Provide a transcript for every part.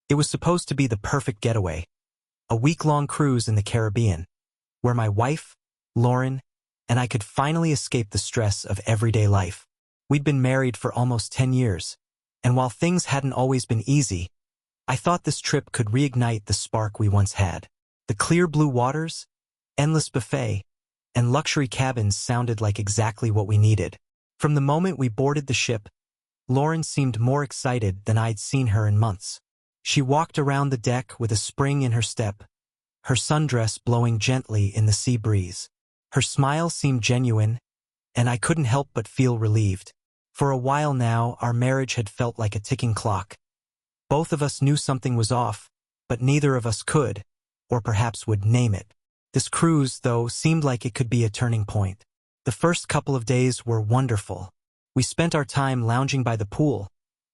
It was supposed to be the perfect getaway, a week-long cruise in the Caribbean, where my wife, Lauren, and I could finally escape the stress of everyday life. We'd been married for almost 10 years, and while things hadn't always been easy, I thought this trip could reignite the spark we once had. The clear blue waters, endless buffet, and luxury cabins sounded like exactly what we needed. From the moment we boarded the ship, Lauren seemed more excited than I'd seen her in months. She walked around the deck with a spring in her step, her sundress blowing gently in the sea breeze. Her smile seemed genuine, and I couldn't help but feel relieved. For a while now, our marriage had felt like a ticking clock. Both of us knew something was off, but neither of us could, or perhaps would, name it. This cruise, though, seemed like it could be a turning point. The first couple of days were wonderful. We spent our time lounging by the pool,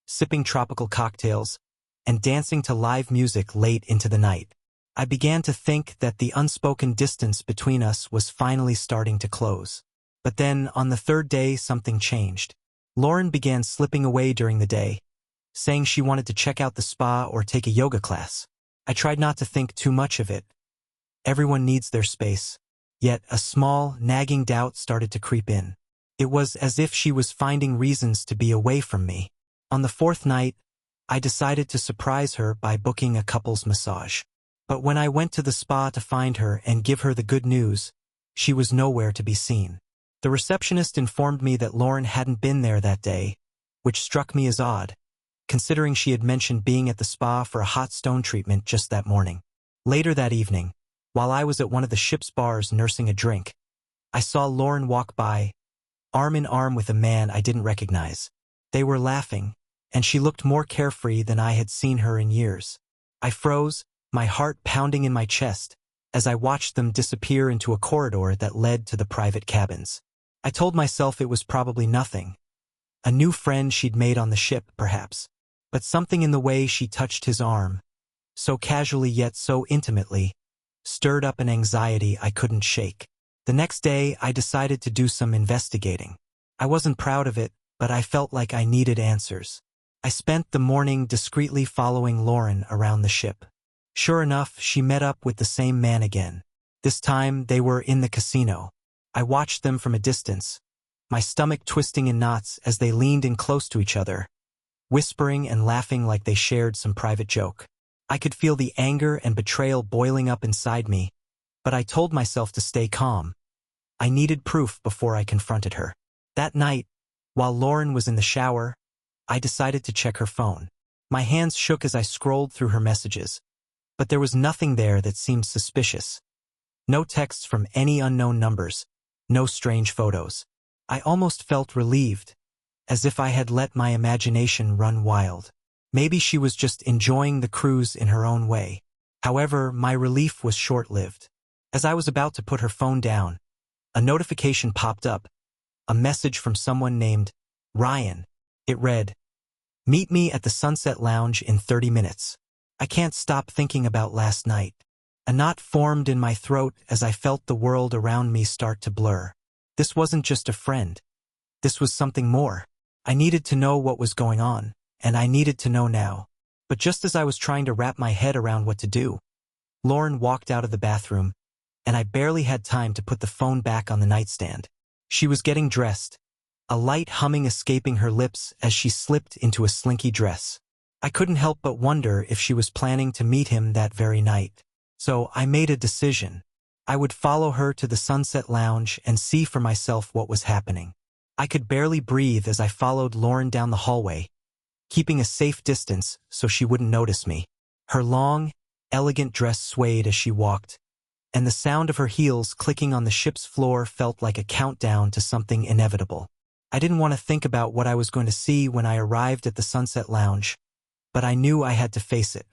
sipping tropical cocktails, and dancing to live music late into the night. I began to think that the unspoken distance between us was finally starting to close. But then, on the third day, something changed. Lauren began slipping away during the day, saying she wanted to check out the spa or take a yoga class. I tried not to think too much of it. Everyone needs their space. Yet a small, nagging doubt started to creep in. It was as if she was finding reasons to be away from me. On the fourth night, I decided to surprise her by booking a couple's massage. But when I went to the spa to find her and give her the good news, she was nowhere to be seen. The receptionist informed me that Lauren hadn't been there that day, which struck me as odd, considering she had mentioned being at the spa for a hot stone treatment just that morning. Later that evening, while I was at one of the ship's bars nursing a drink, I saw Lauren walk by, arm in arm with a man I didn't recognize. They were laughing, and she looked more carefree than I had seen her in years. I froze, my heart pounding in my chest, as I watched them disappear into a corridor that led to the private cabins. I told myself it was probably nothing. A new friend she'd made on the ship, perhaps. But something in the way she touched his arm, so casually yet so intimately, stirred up an anxiety I couldn't shake. The next day, I decided to do some investigating. I wasn't proud of it, but I felt like I needed answers. I spent the morning discreetly following Lauren around the ship. Sure enough, she met up with the same man again. This time, they were in the casino. I watched them from a distance, my stomach twisting in knots as they leaned in close to each other, whispering and laughing like they shared some private joke. I could feel the anger and betrayal boiling up inside me, but I told myself to stay calm. I needed proof before I confronted her. That night, while Lauren was in the shower, I decided to check her phone. My hands shook as I scrolled through her messages, but there was nothing there that seemed suspicious. No texts from any unknown numbers, no strange photos. I almost felt relieved, as if I had let my imagination run wild. Maybe she was just enjoying the cruise in her own way. However, my relief was short-lived. As I was about to put her phone down, a notification popped up, a message from someone named Ryan. It read, "Meet me at the Sunset Lounge in 30 minutes. I can't stop thinking about last night." A knot formed in my throat as I felt the world around me start to blur. This wasn't just a friend. This was something more. I needed to know what was going on, and I needed to know now. But just as I was trying to wrap my head around what to do, Lauren walked out of the bathroom, and I barely had time to put the phone back on the nightstand. She was getting dressed, a light humming escaping her lips as she slipped into a slinky dress. I couldn't help but wonder if she was planning to meet him that very night. So I made a decision. I would follow her to the Sunset Lounge and see for myself what was happening. I could barely breathe as I followed Lauren down the hallway, keeping a safe distance so she wouldn't notice me. Her long, elegant dress swayed as she walked, and the sound of her heels clicking on the ship's floor felt like a countdown to something inevitable. I didn't want to think about what I was going to see when I arrived at the Sunset Lounge, but I knew I had to face it.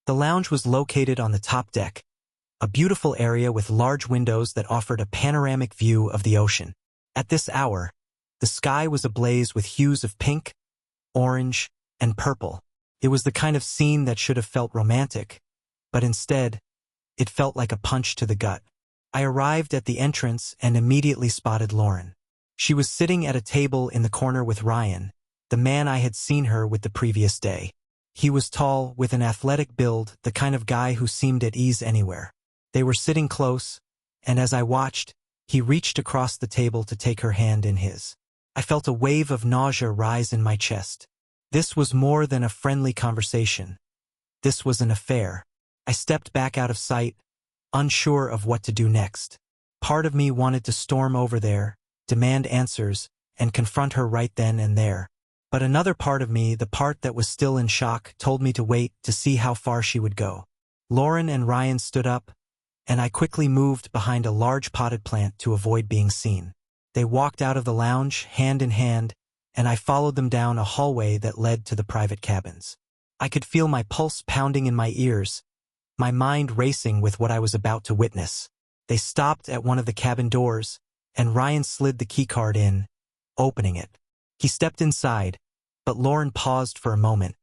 The lounge was located on the top deck, a beautiful area with large windows that offered a panoramic view of the ocean. At this hour, the sky was ablaze with hues of pink, orange, and purple. It was the kind of scene that should have felt romantic, but instead, it felt like a punch to the gut. I arrived at the entrance and immediately spotted Lauren. She was sitting at a table in the corner with Ryan, the man I had seen her with the previous day. He was tall, with an athletic build, the kind of guy who seemed at ease anywhere. They were sitting close, and as I watched, he reached across the table to take her hand in his. I felt a wave of nausea rise in my chest. This was more than a friendly conversation. This was an affair. I stepped back out of sight, unsure of what to do next. Part of me wanted to storm over there, demand answers, and confront her right then and there. But another part of me, the part that was still in shock, told me to wait to see how far she would go. Lauren and Ryan stood up, and I quickly moved behind a large potted plant to avoid being seen. They walked out of the lounge, hand in hand, and I followed them down a hallway that led to the private cabins. I could feel my pulse pounding in my ears, my mind racing with what I was about to witness. They stopped at one of the cabin doors, and Ryan slid the keycard in, opening it. He stepped inside, but Lauren paused for a moment,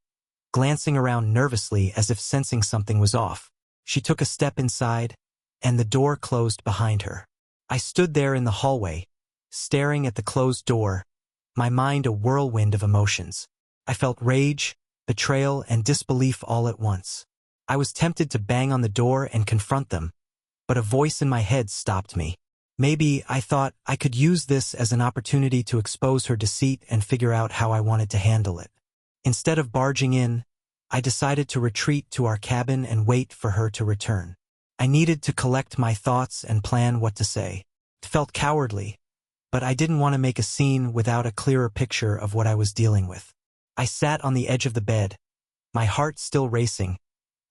glancing around nervously as if sensing something was off. She took a step inside, and the door closed behind her. I stood there in the hallway, staring at the closed door, my mind a whirlwind of emotions. I felt rage, betrayal, and disbelief all at once. I was tempted to bang on the door and confront them, but a voice in my head stopped me. Maybe, I thought, I could use this as an opportunity to expose her deceit and figure out how I wanted to handle it. Instead of barging in, I decided to retreat to our cabin and wait for her to return. I needed to collect my thoughts and plan what to say. It felt cowardly, but I didn't want to make a scene without a clearer picture of what I was dealing with. I sat on the edge of the bed, my heart still racing,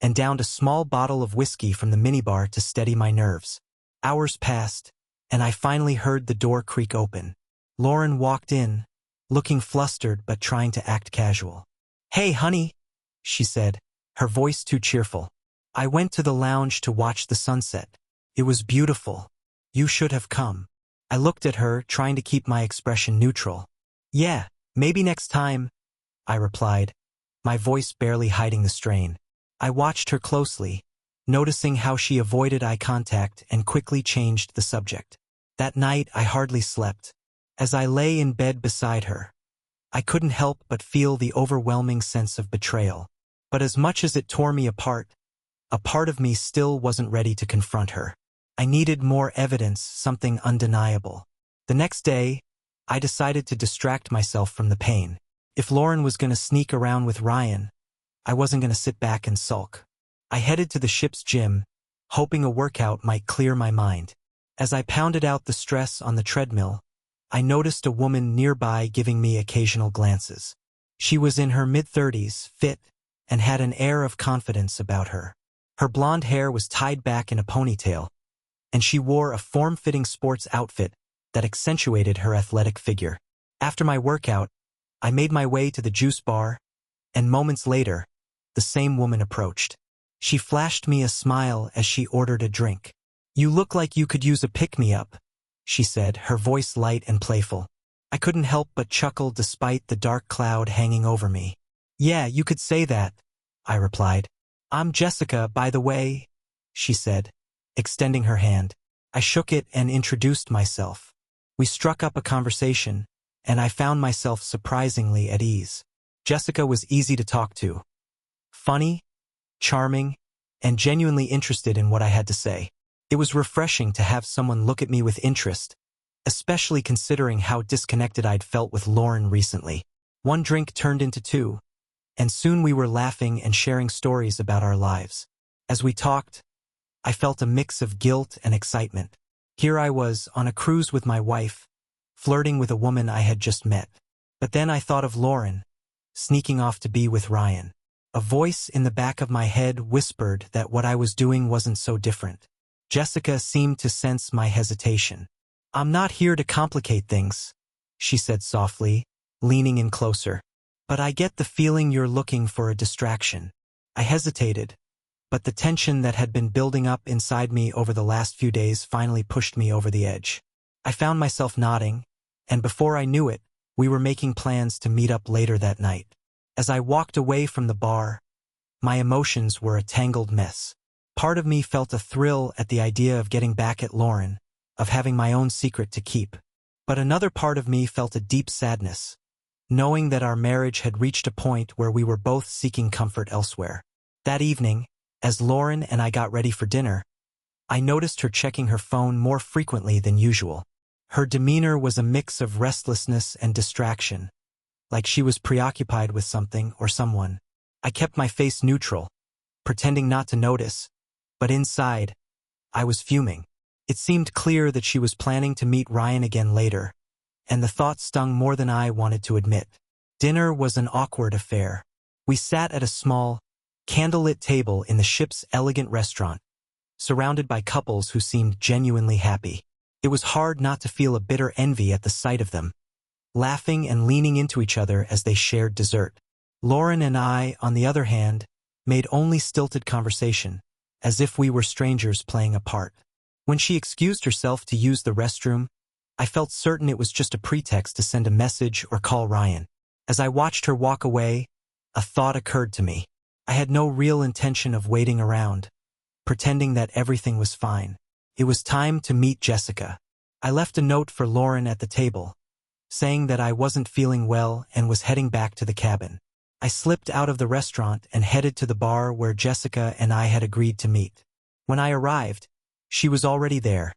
and downed a small bottle of whiskey from the minibar to steady my nerves. Hours passed, and I finally heard the door creak open. Lauren walked in, looking flustered but trying to act casual. "Hey, honey," she said, her voice too cheerful. "I went to the lounge to watch the sunset. It was beautiful. You should have come." I looked at her, trying to keep my expression neutral. "Yeah, maybe next time," I replied, my voice barely hiding the strain. I watched her closely, noticing how she avoided eye contact and quickly changed the subject. That night I hardly slept. As I lay in bed beside her, I couldn't help but feel the overwhelming sense of betrayal. But as much as it tore me apart, a part of me still wasn't ready to confront her. I needed more evidence, something undeniable. The next day, I decided to distract myself from the pain. If Lauren was going to sneak around with Ryan, I wasn't going to sit back and sulk. I headed to the ship's gym, hoping a workout might clear my mind. As I pounded out the stress on the treadmill, I noticed a woman nearby giving me occasional glances. She was in her mid-30s, fit, and had an air of confidence about her. Her blonde hair was tied back in a ponytail, and she wore a form-fitting sports outfit that accentuated her athletic figure. After my workout, I made my way to the juice bar, and moments later, the same woman approached. She flashed me a smile as she ordered a drink. "You look like you could use a pick-me-up," she said, her voice light and playful. I couldn't help but chuckle despite the dark cloud hanging over me. "Yeah, you could say that," I replied. "I'm Jessica, by the way," she said, extending her hand. I shook it and introduced myself. We struck up a conversation, and I found myself surprisingly at ease. Jessica was easy to talk to. Funny, charming, and genuinely interested in what I had to say. It was refreshing to have someone look at me with interest, especially considering how disconnected I'd felt with Lauren recently. One drink turned into two, and soon we were laughing and sharing stories about our lives. As we talked, I felt a mix of guilt and excitement. Here I was, on a cruise with my wife, flirting with a woman I had just met. But then I thought of Lauren, sneaking off to be with Ryan. A voice in the back of my head whispered that what I was doing wasn't so different. Jessica seemed to sense my hesitation. "I'm not here to complicate things," she said softly, leaning in closer. "But I get the feeling you're looking for a distraction." I hesitated, but the tension that had been building up inside me over the last few days finally pushed me over the edge. I found myself nodding, and before I knew it, we were making plans to meet up later that night. As I walked away from the bar, my emotions were a tangled mess. Part of me felt a thrill at the idea of getting back at Lauren, of having my own secret to keep. But another part of me felt a deep sadness, knowing that our marriage had reached a point where we were both seeking comfort elsewhere. That evening, as Lauren and I got ready for dinner, I noticed her checking her phone more frequently than usual. Her demeanor was a mix of restlessness and distraction, like she was preoccupied with something or someone. I kept my face neutral, pretending not to notice, but inside, I was fuming. It seemed clear that she was planning to meet Ryan again later, and the thought stung more than I wanted to admit. Dinner was an awkward affair. We sat at a small, candlelit table in the ship's elegant restaurant, surrounded by couples who seemed genuinely happy. It was hard not to feel a bitter envy at the sight of them, laughing and leaning into each other as they shared dessert. Lauren and I, on the other hand, made only stilted conversation, as if we were strangers playing a part. When she excused herself to use the restroom, I felt certain it was just a pretext to send a message or call Ryan. As I watched her walk away, a thought occurred to me. I had no real intention of waiting around, pretending that everything was fine. It was time to meet Jessica. I left a note for Lauren at the table, saying that I wasn't feeling well and was heading back to the cabin. I slipped out of the restaurant and headed to the bar where Jessica and I had agreed to meet. When I arrived, she was already there,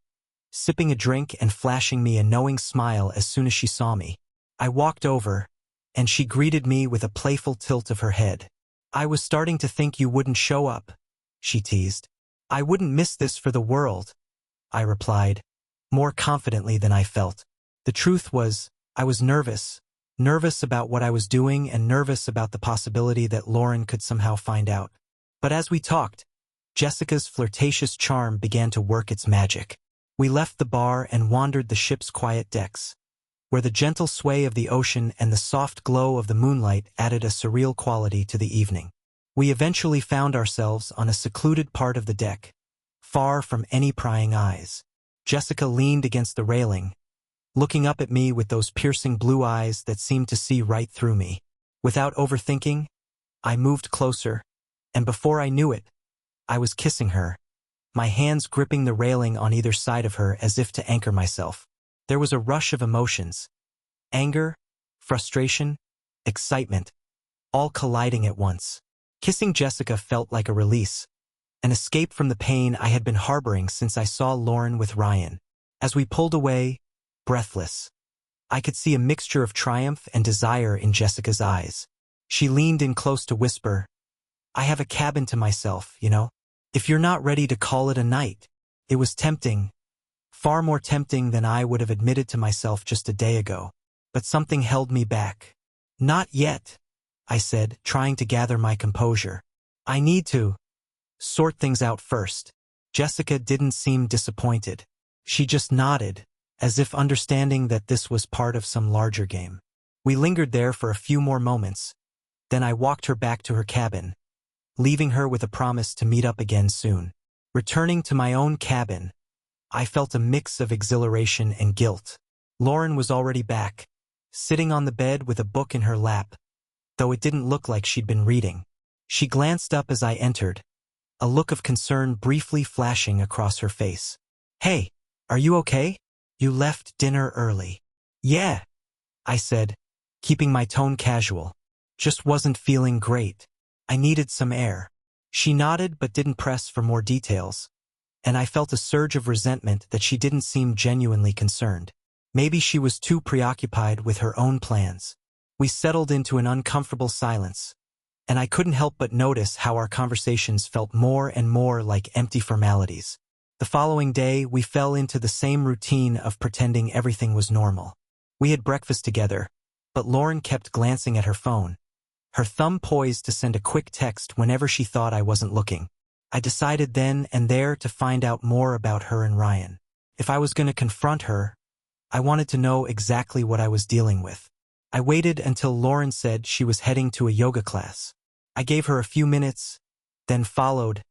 sipping a drink and flashing me a knowing smile as soon as she saw me. I walked over, and she greeted me with a playful tilt of her head. "I was starting to think you wouldn't show up," she teased. "I wouldn't miss this for the world," I replied, more confidently than I felt. The truth was, I was nervous about what I was doing and nervous about the possibility that Lauren could somehow find out. But as we talked, Jessica's flirtatious charm began to work its magic. We left the bar and wandered the ship's quiet decks, where the gentle sway of the ocean and the soft glow of the moonlight added a surreal quality to the evening. We eventually found ourselves on a secluded part of the deck, far from any prying eyes. Jessica leaned against the railing, looking up at me with those piercing blue eyes that seemed to see right through me. Without overthinking, I moved closer, and before I knew it, I was kissing her, my hands gripping the railing on either side of her as if to anchor myself. There was a rush of emotions, anger, frustration, excitement, all colliding at once. Kissing Jessica felt like a release, an escape from the pain I had been harboring since I saw Lauren with Ryan. As we pulled away, breathless, I could see a mixture of triumph and desire in Jessica's eyes. She leaned in close to whisper, "I have a cabin to myself, you know. If you're not ready to call it a night." It was tempting, far more tempting than I would have admitted to myself just a day ago. But something held me back. "Not yet," I said, trying to gather my composure. "I need to sort things out first." Jessica didn't seem disappointed. She just nodded, as if understanding that this was part of some larger game. We lingered there for a few more moments, then I walked her back to her cabin, leaving her with a promise to meet up again soon. Returning to my own cabin, I felt a mix of exhilaration and guilt. Lauren was already back, sitting on the bed with a book in her lap, though it didn't look like she'd been reading. She glanced up as I entered, a look of concern briefly flashing across her face. "Hey, are you okay? You left dinner early." "Yeah," I said, keeping my tone casual. "Just wasn't feeling great. I needed some air." She nodded but didn't press for more details, and I felt a surge of resentment that she didn't seem genuinely concerned. Maybe she was too preoccupied with her own plans. We settled into an uncomfortable silence, and I couldn't help but notice how our conversations felt more and more like empty formalities. The following day, we fell into the same routine of pretending everything was normal. We had breakfast together, but Lauren kept glancing at her phone, her thumb poised to send a quick text whenever she thought I wasn't looking. I decided then and there to find out more about her and Ryan. If I was going to confront her, I wanted to know exactly what I was dealing with. I waited until Lauren said she was heading to a yoga class. I gave her a few minutes, then followed,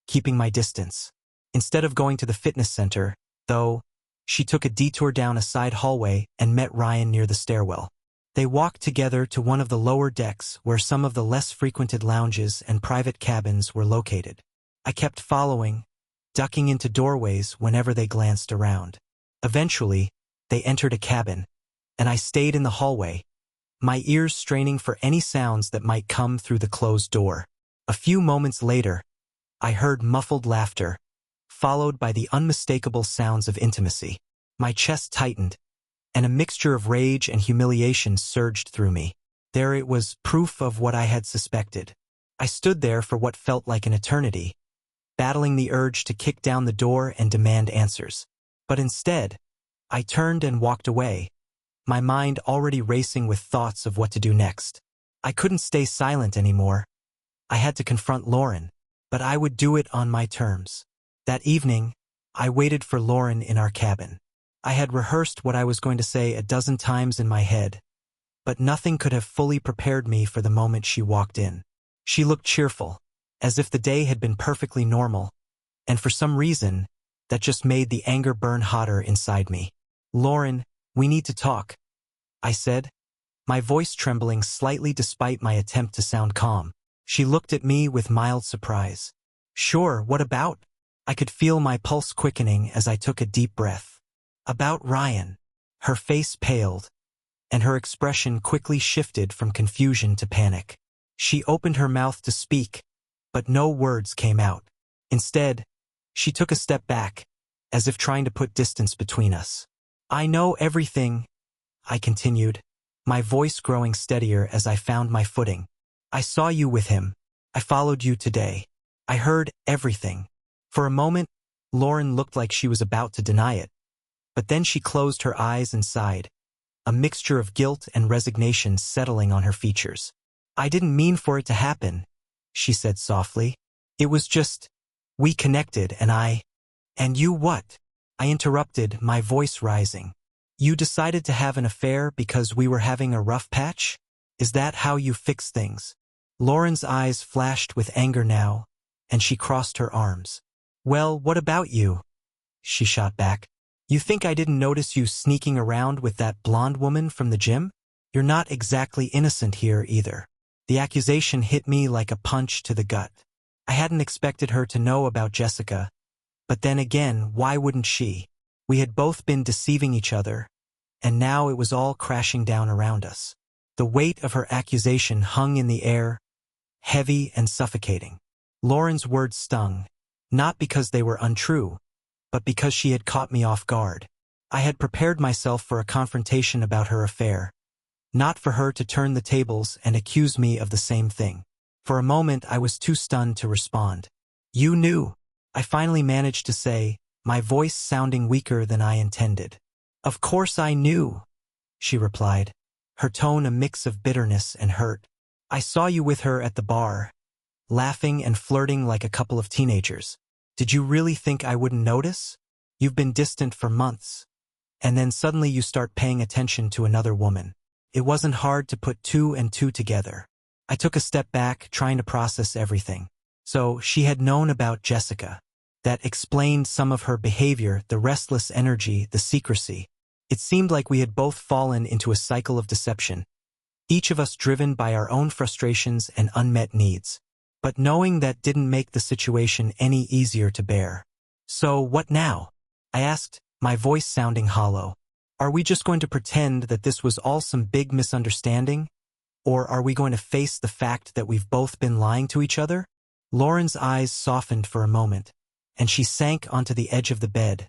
keeping my distance. Instead of going to the fitness center, though, she took a detour down a side hallway and met Ryan near the stairwell. They walked together to one of the lower decks where some of the less frequented lounges and private cabins were located. I kept following, ducking into doorways whenever they glanced around. Eventually, they entered a cabin, and I stayed in the hallway, my ears straining for any sounds that might come through the closed door. A few moments later, I heard muffled laughter, followed by the unmistakable sounds of intimacy. My chest tightened, and a mixture of rage and humiliation surged through me. There it was, proof of what I had suspected. I stood there for what felt like an eternity, battling the urge to kick down the door and demand answers. But instead, I turned and walked away, my mind already racing with thoughts of what to do next. I couldn't stay silent anymore. I had to confront Lauren, but I would do it on my terms. That evening, I waited for Lauren in our cabin. I had rehearsed what I was going to say a dozen times in my head, but nothing could have fully prepared me for the moment she walked in. She looked cheerful, as if the day had been perfectly normal, and for some reason, that just made the anger burn hotter inside me. "Lauren, we need to talk," I said, my voice trembling slightly despite my attempt to sound calm. She looked at me with mild surprise. "Sure, what about?" I could feel my pulse quickening as I took a deep breath. "About Ryan." Her face paled, and her expression quickly shifted from confusion to panic. She opened her mouth to speak, but no words came out. Instead, she took a step back, as if trying to put distance between us. "I know everything," I continued, my voice growing steadier as I found my footing. "I saw you with him. I followed you today. I heard everything." For a moment, Lauren looked like she was about to deny it, but then she closed her eyes and sighed, a mixture of guilt and resignation settling on her features. "I didn't mean for it to happen," she said softly. "It was just, we connected and you what?" I interrupted, my voice rising. "You decided to have an affair because we were having a rough patch? Is that how you fix things?" Lauren's eyes flashed with anger now, and she crossed her arms. "Well, what about you?" she shot back. "You think I didn't notice you sneaking around with that blonde woman from the gym? You're not exactly innocent here either." The accusation hit me like a punch to the gut. I hadn't expected her to know about Jessica, but then again, why wouldn't she? We had both been deceiving each other, and now it was all crashing down around us. The weight of her accusation hung in the air, heavy and suffocating. Lauren's words stung, not because they were untrue, but because she had caught me off guard. I had prepared myself for a confrontation about her affair, not for her to turn the tables and accuse me of the same thing. For a moment, I was too stunned to respond. "You knew," I finally managed to say, my voice sounding weaker than I intended. "Of course I knew," she replied, her tone a mix of bitterness and hurt. "I saw you with her at the bar, laughing and flirting like a couple of teenagers. Did you really think I wouldn't notice? You've been distant for months, and then suddenly you start paying attention to another woman. It wasn't hard to put two and two together." I took a step back, trying to process everything. So she had known about Jessica. That explained some of her behavior, the restless energy, the secrecy. It seemed like we had both fallen into a cycle of deception, each of us driven by our own frustrations and unmet needs. But knowing that didn't make the situation any easier to bear. "So what now?" I asked, my voice sounding hollow. "Are we just going to pretend that this was all some big misunderstanding? Or are we going to face the fact that we've both been lying to each other?" Lauren's eyes softened for a moment, and she sank onto the edge of the bed,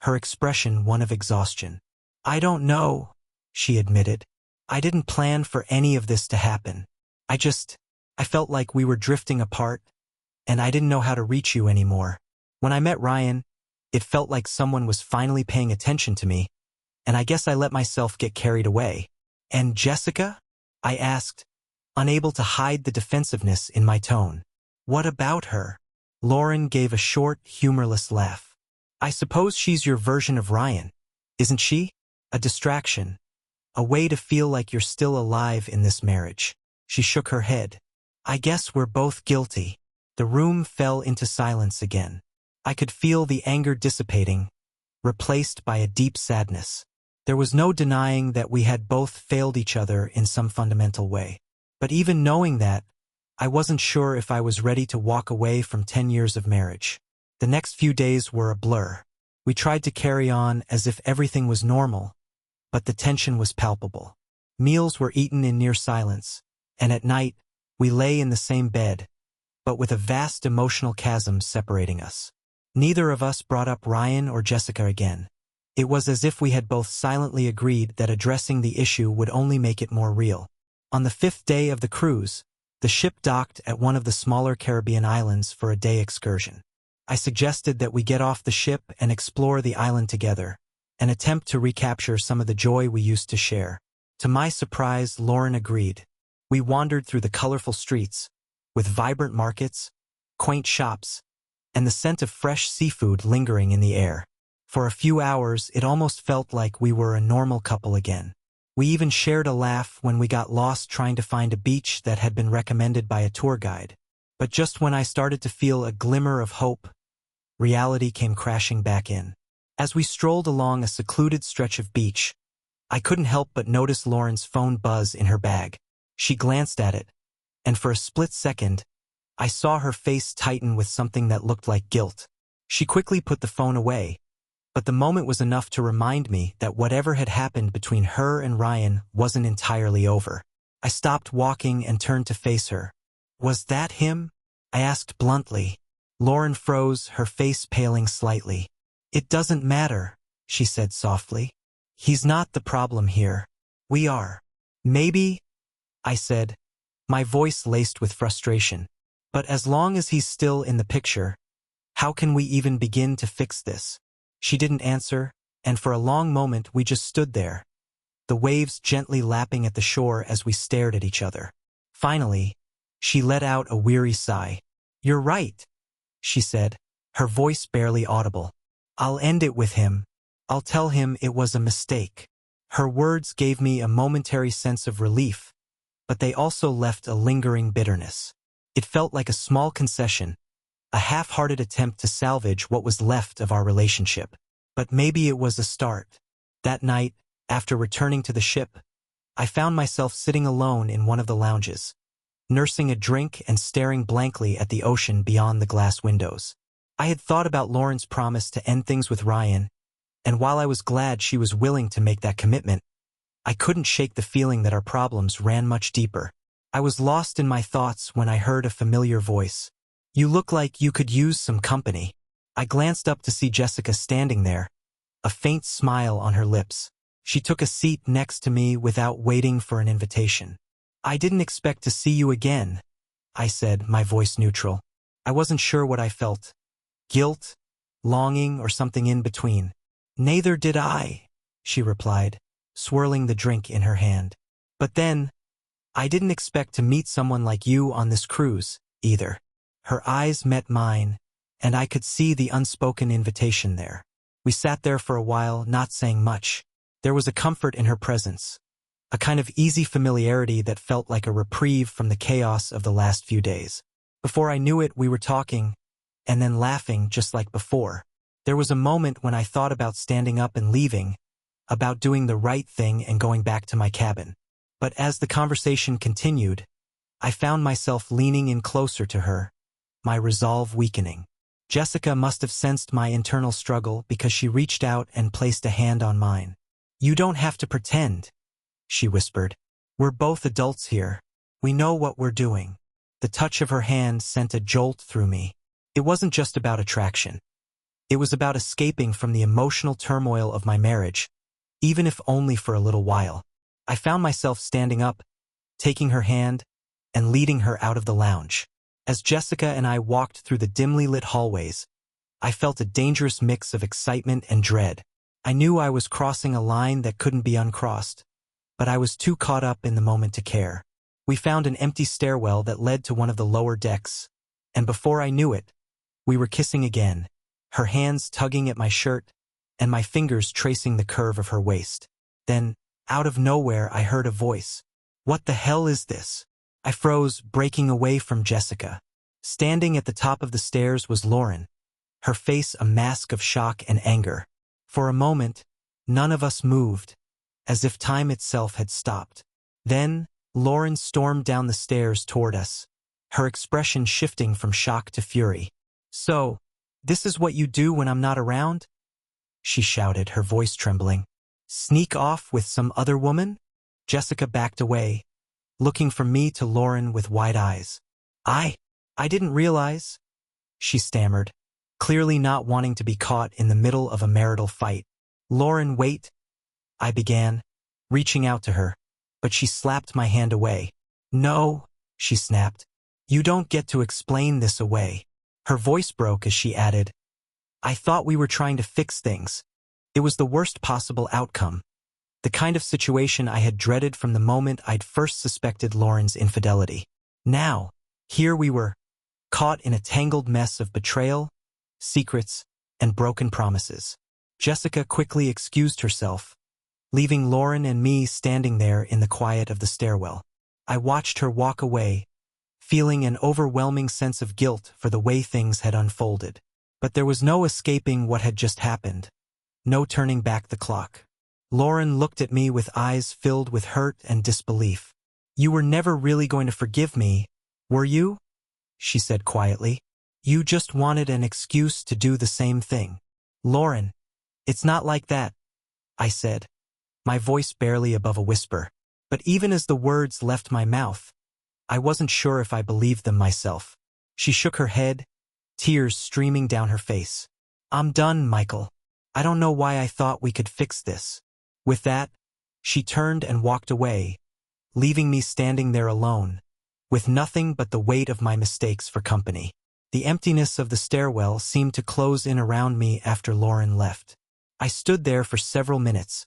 her expression one of exhaustion. "I don't know," she admitted. "I didn't plan for any of this to happen. I felt like we were drifting apart, and I didn't know how to reach you anymore. When I met Ryan, it felt like someone was finally paying attention to me, and I guess I let myself get carried away." "And Jessica?" I asked, unable to hide the defensiveness in my tone. "What about her?" Lauren gave a short, humorless laugh. "I suppose she's your version of Ryan, isn't she? A distraction, a way to feel like you're still alive in this marriage." She shook her head. "I guess we're both guilty." The room fell into silence again. I could feel the anger dissipating, replaced by a deep sadness. There was no denying that we had both failed each other in some fundamental way. But even knowing that, I wasn't sure if I was ready to walk away from 10 years of marriage. The next few days were a blur. We tried to carry on as if everything was normal, but the tension was palpable. Meals were eaten in near silence, and at night, we lay in the same bed, but with a vast emotional chasm separating us. Neither of us brought up Ryan or Jessica again. It was as if we had both silently agreed that addressing the issue would only make it more real. On the 5th day of the cruise, the ship docked at one of the smaller Caribbean islands for a day excursion. I suggested that we get off the ship and explore the island together, and attempt to recapture some of the joy we used to share. To my surprise, Lauren agreed. We wandered through the colorful streets, with vibrant markets, quaint shops, and the scent of fresh seafood lingering in the air. For a few hours, it almost felt like we were a normal couple again. We even shared a laugh when we got lost trying to find a beach that had been recommended by a tour guide. But just when I started to feel a glimmer of hope, reality came crashing back in. As we strolled along a secluded stretch of beach, I couldn't help but notice Lauren's phone buzz in her bag. She glanced at it, and for a split second, I saw her face tighten with something that looked like guilt. She quickly put the phone away, but the moment was enough to remind me that whatever had happened between her and Ryan wasn't entirely over. I stopped walking and turned to face her. "Was that him?" I asked bluntly. Lauren froze, her face paling slightly. "It doesn't matter," she said softly. "He's not the problem here. We are." "Maybe," I said, my voice laced with frustration. "But as long as he's still in the picture, how can we even begin to fix this?" She didn't answer, and for a long moment we just stood there, the waves gently lapping at the shore as we stared at each other. Finally, she let out a weary sigh. "You're right," she said, her voice barely audible. "I'll end it with him. I'll tell him it was a mistake." Her words gave me a momentary sense of relief, but they also left a lingering bitterness. It felt like a small concession, a half-hearted attempt to salvage what was left of our relationship. But maybe it was a start. That night, after returning to the ship, I found myself sitting alone in one of the lounges, nursing a drink and staring blankly at the ocean beyond the glass windows. I had thought about Lauren's promise to end things with Ryan, and while I was glad she was willing to make that commitment, I couldn't shake the feeling that our problems ran much deeper. I was lost in my thoughts when I heard a familiar voice. "You look like you could use some company." I glanced up to see Jessica standing there, a faint smile on her lips. She took a seat next to me without waiting for an invitation. "I didn't expect to see you again," I said, my voice neutral. I wasn't sure what I felt. Guilt, longing, or something in between. "Neither did I," she replied, swirling the drink in her hand. "But then, I didn't expect to meet someone like you on this cruise, either." Her eyes met mine, and I could see the unspoken invitation there. We sat there for a while, not saying much. There was a comfort in her presence, a kind of easy familiarity that felt like a reprieve from the chaos of the last few days. Before I knew it, we were talking, and then laughing just like before. There was a moment when I thought about standing up and leaving, about doing the right thing and going back to my cabin. But as the conversation continued, I found myself leaning in closer to her, my resolve weakening. Jessica must have sensed my internal struggle because she reached out and placed a hand on mine. "You don't have to pretend," she whispered. "We're both adults here. We know what we're doing." The touch of her hand sent a jolt through me. It wasn't just about attraction. It was about escaping from the emotional turmoil of my marriage, even if only for a little while. I found myself standing up, taking her hand, and leading her out of the lounge. As Jessica and I walked through the dimly lit hallways, I felt a dangerous mix of excitement and dread. I knew I was crossing a line that couldn't be uncrossed, but I was too caught up in the moment to care. We found an empty stairwell that led to one of the lower decks, and before I knew it, we were kissing again, her hands tugging at my shirt, and my fingers tracing the curve of her waist. Then, out of nowhere, I heard a voice. "What the hell is this?" I froze, breaking away from Jessica. Standing at the top of the stairs was Lauren, her face a mask of shock and anger. For a moment, none of us moved, as if time itself had stopped. Then, Lauren stormed down the stairs toward us, her expression shifting from shock to fury. "So, this is what you do when I'm not around?" she shouted, her voice trembling. "Sneak off with some other woman?" Jessica backed away, looking from me to Lauren with wide eyes. I didn't realize, she stammered, clearly not wanting to be caught in the middle of a marital fight. Lauren, wait, I began, reaching out to her, but she slapped my hand away. No, she snapped. You don't get to explain this away. Her voice broke as she added, I thought we were trying to fix things. It was the worst possible outcome. The kind of situation I had dreaded from the moment I'd first suspected Lauren's infidelity. Now, here we were, caught in a tangled mess of betrayal, secrets, and broken promises. Jessica quickly excused herself, leaving Lauren and me standing there in the quiet of the stairwell. I watched her walk away, feeling an overwhelming sense of guilt for the way things had unfolded. But there was no escaping what had just happened, no turning back the clock. Lauren looked at me with eyes filled with hurt and disbelief. You were never really going to forgive me, were you? She said quietly. You just wanted an excuse to do the same thing. Lauren, it's not like that, I said, my voice barely above a whisper. But even as the words left my mouth, I wasn't sure if I believed them myself. She shook her head, tears streaming down her face. I'm done, Michael. I don't know why I thought we could fix this. With that, she turned and walked away, leaving me standing there alone, with nothing but the weight of my mistakes for company. The emptiness of the stairwell seemed to close in around me after Lauren left. I stood there for several minutes,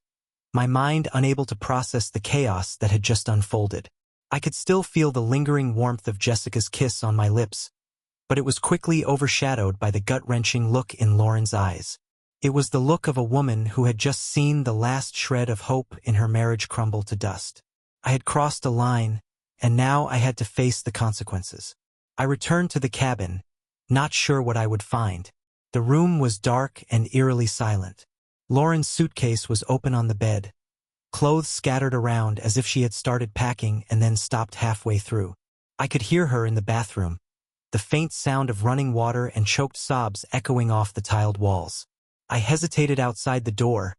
my mind unable to process the chaos that had just unfolded. I could still feel the lingering warmth of Jessica's kiss on my lips, but it was quickly overshadowed by the gut-wrenching look in Lauren's eyes. It was the look of a woman who had just seen the last shred of hope in her marriage crumble to dust. I had crossed a line, and now I had to face the consequences. I returned to the cabin, not sure what I would find. The room was dark and eerily silent. Lauren's suitcase was open on the bed, clothes scattered around as if she had started packing and then stopped halfway through. I could hear her in the bathroom, the faint sound of running water and choked sobs echoing off the tiled walls. I hesitated outside the door,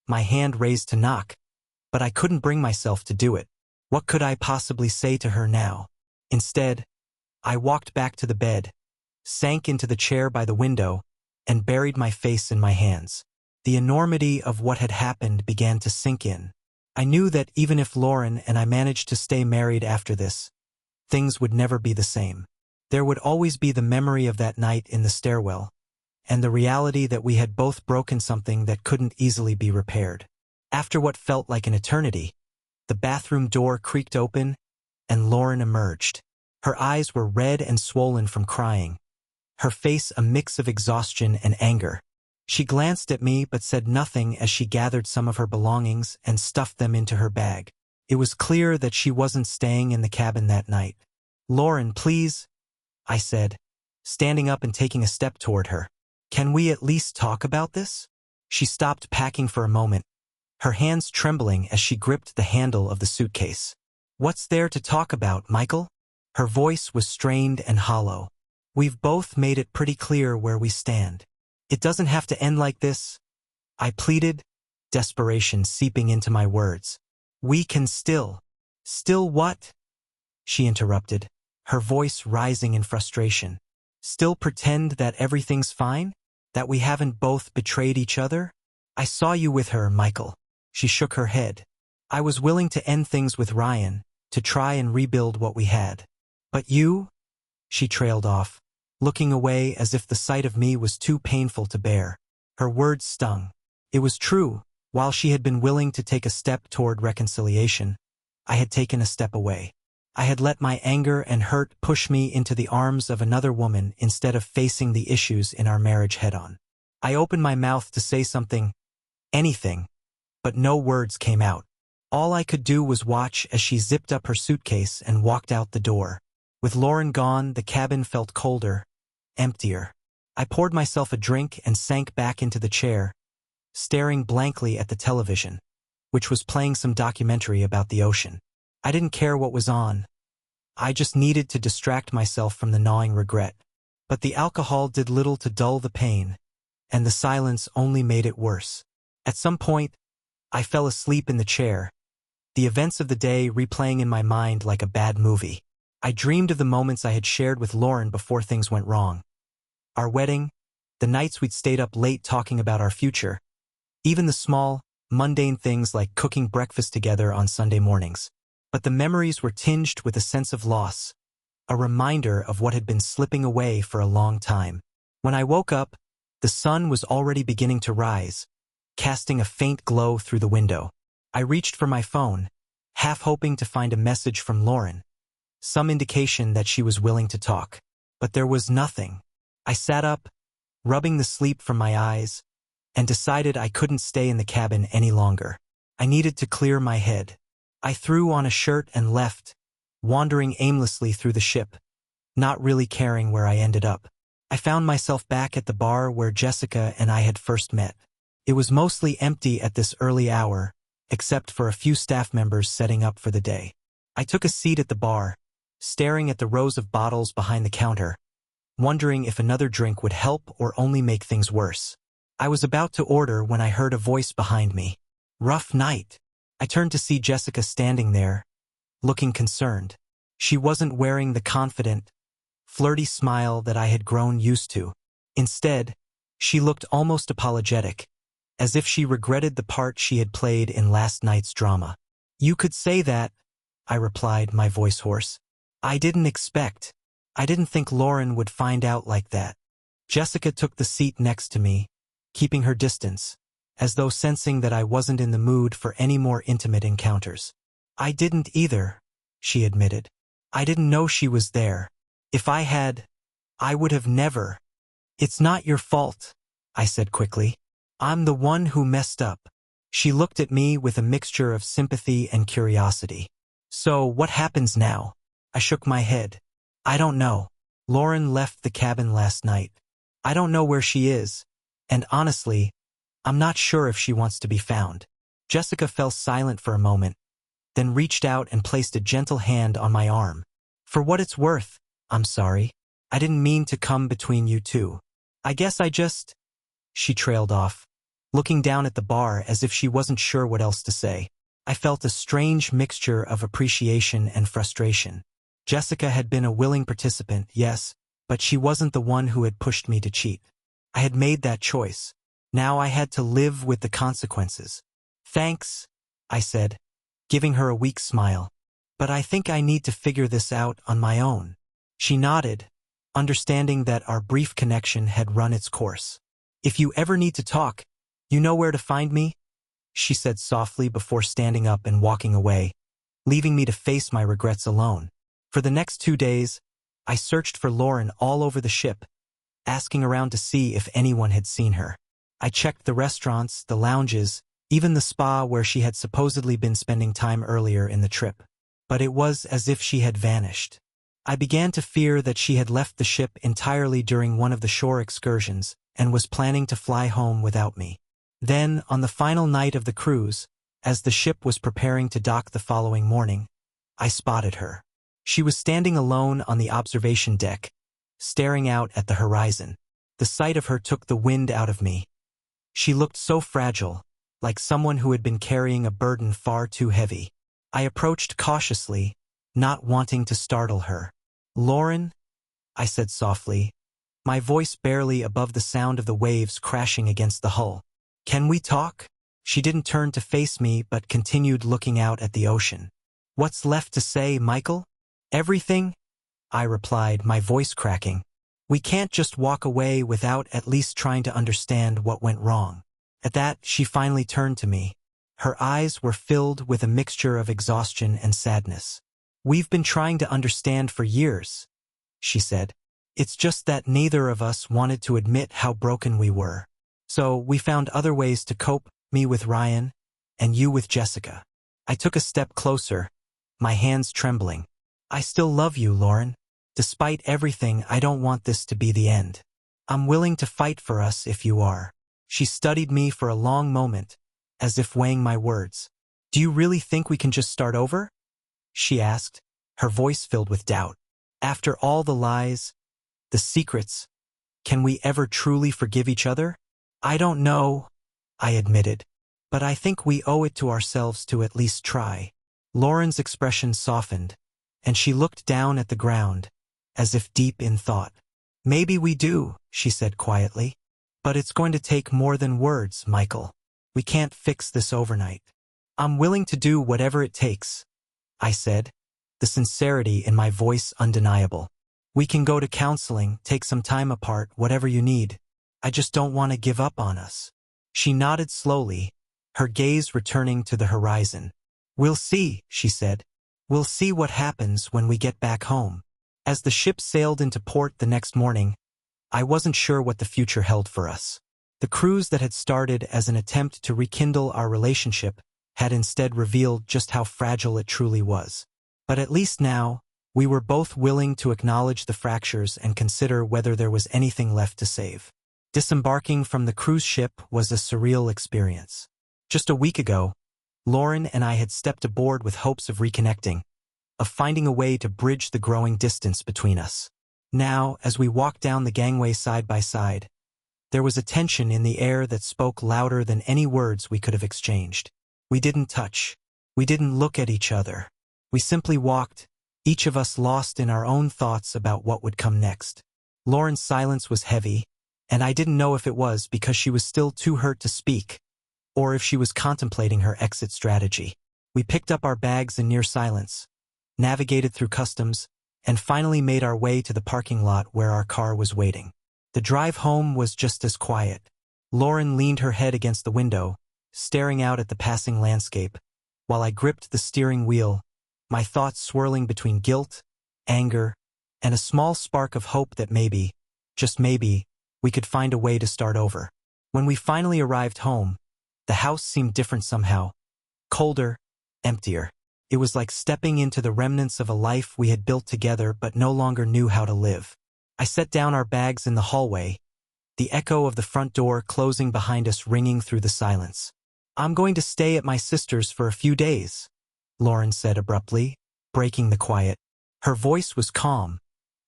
my hand raised to knock, but I couldn't bring myself to do it. What could I possibly say to her now? Instead, I walked back to the bed, sank into the chair by the window, and buried my face in my hands. The enormity of what had happened began to sink in. I knew that even if Lauren and I managed to stay married after this, things would never be the same. There would always be the memory of that night in the stairwell, and the reality that we had both broken something that couldn't easily be repaired. After what felt like an eternity, the bathroom door creaked open, and Lauren emerged. Her eyes were red and swollen from crying, her face a mix of exhaustion and anger. She glanced at me but said nothing as she gathered some of her belongings and stuffed them into her bag. It was clear that she wasn't staying in the cabin that night. Lauren, please, I said, standing up and taking a step toward her. Can we at least talk about this? She stopped packing for a moment, her hands trembling as she gripped the handle of the suitcase. What's there to talk about, Michael? Her voice was strained and hollow. We've both made it pretty clear where we stand. It doesn't have to end like this, I pleaded, desperation seeping into my words. We can still what? She interrupted, her voice rising in frustration. Still pretend that everything's fine? That we haven't both betrayed each other? I saw you with her, Michael. She shook her head. I was willing to end things with Ryan, to try and rebuild what we had. But you? She trailed off, looking away as if the sight of me was too painful to bear. Her words stung. It was true, while she had been willing to take a step toward reconciliation, I had taken a step away. I had let my anger and hurt push me into the arms of another woman instead of facing the issues in our marriage head-on. I opened my mouth to say something, anything, but no words came out. All I could do was watch as she zipped up her suitcase and walked out the door. With Lauren gone, the cabin felt colder, emptier. I poured myself a drink and sank back into the chair, staring blankly at the television, which was playing some documentary about the ocean. I didn't care what was on. I just needed to distract myself from the gnawing regret. But the alcohol did little to dull the pain, and the silence only made it worse. At some point, I fell asleep in the chair, the events of the day replaying in my mind like a bad movie. I dreamed of the moments I had shared with Lauren before things went wrong. Our wedding, the nights we'd stayed up late talking about our future, even the small, mundane things like cooking breakfast together on Sunday mornings. But the memories were tinged with a sense of loss, a reminder of what had been slipping away for a long time. When I woke up, the sun was already beginning to rise, casting a faint glow through the window. I reached for my phone, half hoping to find a message from Lauren, some indication that she was willing to talk. But there was nothing. I sat up, rubbing the sleep from my eyes, and decided I couldn't stay in the cabin any longer. I needed to clear my head. I threw on a shirt and left, wandering aimlessly through the ship, not really caring where I ended up. I found myself back at the bar where Jessica and I had first met. It was mostly empty at this early hour, except for a few staff members setting up for the day. I took a seat at the bar, staring at the rows of bottles behind the counter, wondering if another drink would help or only make things worse. I was about to order when I heard a voice behind me. "Rough night." I turned to see Jessica standing there, looking concerned. She wasn't wearing the confident, flirty smile that I had grown used to. Instead, she looked almost apologetic, as if she regretted the part she had played in last night's drama. "You could say that," I replied, my voice hoarse. I didn't think Lauren would find out like that." Jessica took the seat next to me, keeping her distance, as though sensing that I wasn't in the mood for any more intimate encounters. "I didn't either," she admitted. "I didn't know she was there. If I had, I would have never." "It's not your fault," I said quickly. "I'm the one who messed up." She looked at me with a mixture of sympathy and curiosity. "So what happens now?" I shook my head. "I don't know. Lauren left the cabin last night. I don't know where she is, and honestly, I'm not sure if she wants to be found." Jessica fell silent for a moment, then reached out and placed a gentle hand on my arm. "For what it's worth, I'm sorry. I didn't mean to come between you two. I guess I just—" She trailed off, looking down at the bar as if she wasn't sure what else to say. I felt a strange mixture of appreciation and frustration. Jessica had been a willing participant, yes, but she wasn't the one who had pushed me to cheat. I had made that choice. Now I had to live with the consequences. "Thanks," I said, giving her a weak smile. "But I think I need to figure this out on my own." She nodded, understanding that our brief connection had run its course. "If you ever need to talk, you know where to find me," she said softly before standing up and walking away, leaving me to face my regrets alone. For the next 2 days, I searched for Lauren all over the ship, asking around to see if anyone had seen her. I checked the restaurants, the lounges, even the spa where she had supposedly been spending time earlier in the trip. But it was as if she had vanished. I began to fear that she had left the ship entirely during one of the shore excursions and was planning to fly home without me. Then, on the final night of the cruise, as the ship was preparing to dock the following morning, I spotted her. She was standing alone on the observation deck, staring out at the horizon. The sight of her took the wind out of me. She looked so fragile, like someone who had been carrying a burden far too heavy. I approached cautiously, not wanting to startle her. "Lauren?" I said softly, my voice barely above the sound of the waves crashing against the hull. "Can we talk?" She didn't turn to face me but continued looking out at the ocean. "What's left to say, Michael?" "Everything," I replied, my voice cracking. "We can't just walk away without at least trying to understand what went wrong." At that, she finally turned to me. Her eyes were filled with a mixture of exhaustion and sadness. "We've been trying to understand for years," she said. "It's just that neither of us wanted to admit how broken we were. So we found other ways to cope, me with Ryan, and you with Jessica." I took a step closer, my hands trembling. "I still love you, Lauren. Despite everything, I don't want this to be the end. I'm willing to fight for us if you are." She studied me for a long moment, as if weighing my words. "Do you really think we can just start over?" she asked, her voice filled with doubt. "After all the lies, the secrets, can we ever truly forgive each other?" "I don't know," I admitted, "but I think we owe it to ourselves to at least try." Lauren's expression softened, and she looked down at the ground, as if deep in thought. Maybe we do, she said quietly. But it's going to take more than words, Michael. We can't fix this overnight. I'm willing to do whatever it takes, I said, the sincerity in my voice undeniable. We can go to counseling, take some time apart, whatever you need. I just don't want to give up on us. She nodded slowly, her gaze returning to the horizon. We'll see, she said. We'll see what happens when we get back home. As the ship sailed into port the next morning, I wasn't sure what the future held for us. The cruise that had started as an attempt to rekindle our relationship had instead revealed just how fragile it truly was. But at least now, we were both willing to acknowledge the fractures and consider whether there was anything left to save. Disembarking from the cruise ship was a surreal experience. Just a week ago, Lauren and I had stepped aboard with hopes of reconnecting, of finding a way to bridge the growing distance between us. Now, as we walked down the gangway side by side, there was a tension in the air that spoke louder than any words we could have exchanged. We didn't touch. We didn't look at each other. We simply walked, each of us lost in our own thoughts about what would come next. Lauren's silence was heavy, and I didn't know if it was because she was still too hurt to speak, or if she was contemplating her exit strategy. We picked up our bags in near silence, navigated through customs, and finally made our way to the parking lot where our car was waiting. The drive home was just as quiet. Lauren leaned her head against the window, staring out at the passing landscape, while I gripped the steering wheel, my thoughts swirling between guilt, anger, and a small spark of hope that maybe, just maybe, we could find a way to start over. When we finally arrived home, the house seemed different somehow, colder, emptier. It was like stepping into the remnants of a life we had built together but no longer knew how to live. I set down our bags in the hallway, the echo of the front door closing behind us ringing through the silence. I'm going to stay at my sister's for a few days, Lauren said abruptly, breaking the quiet. Her voice was calm,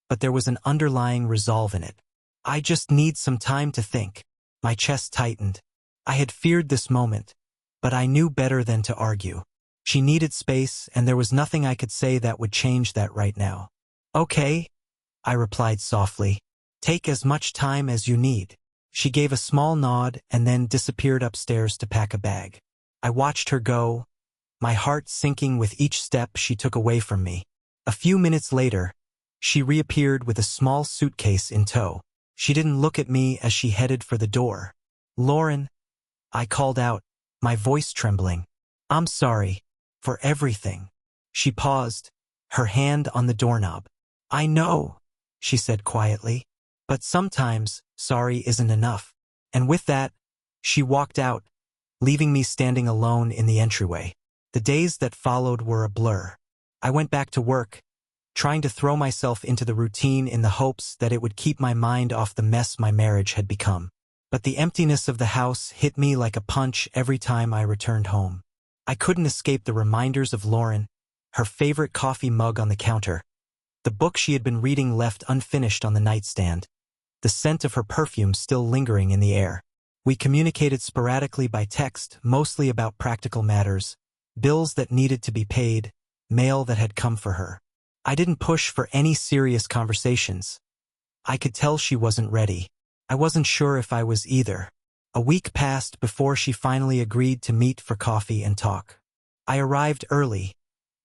but there was an underlying resolve in it. I just need some time to think. My chest tightened. I had feared this moment, but I knew better than to argue. She needed space, and there was nothing I could say that would change that right now. Okay, I replied softly. Take as much time as you need. She gave a small nod and then disappeared upstairs to pack a bag. I watched her go, my heart sinking with each step she took away from me. A few minutes later, she reappeared with a small suitcase in tow. She didn't look at me as she headed for the door. Lauren, I called out, my voice trembling. I'm sorry. For everything. She paused, her hand on the doorknob. I know, she said quietly, but sometimes sorry isn't enough. And with that, she walked out, leaving me standing alone in the entryway. The days that followed were a blur. I went back to work, trying to throw myself into the routine in the hopes that it would keep my mind off the mess my marriage had become. But the emptiness of the house hit me like a punch every time I returned home. I couldn't escape the reminders of Lauren, her favorite coffee mug on the counter, the book she had been reading left unfinished on the nightstand, the scent of her perfume still lingering in the air. We communicated sporadically by text, mostly about practical matters, bills that needed to be paid, mail that had come for her. I didn't push for any serious conversations. I could tell she wasn't ready. I wasn't sure if I was either. A week passed before she finally agreed to meet for coffee and talk. I arrived early,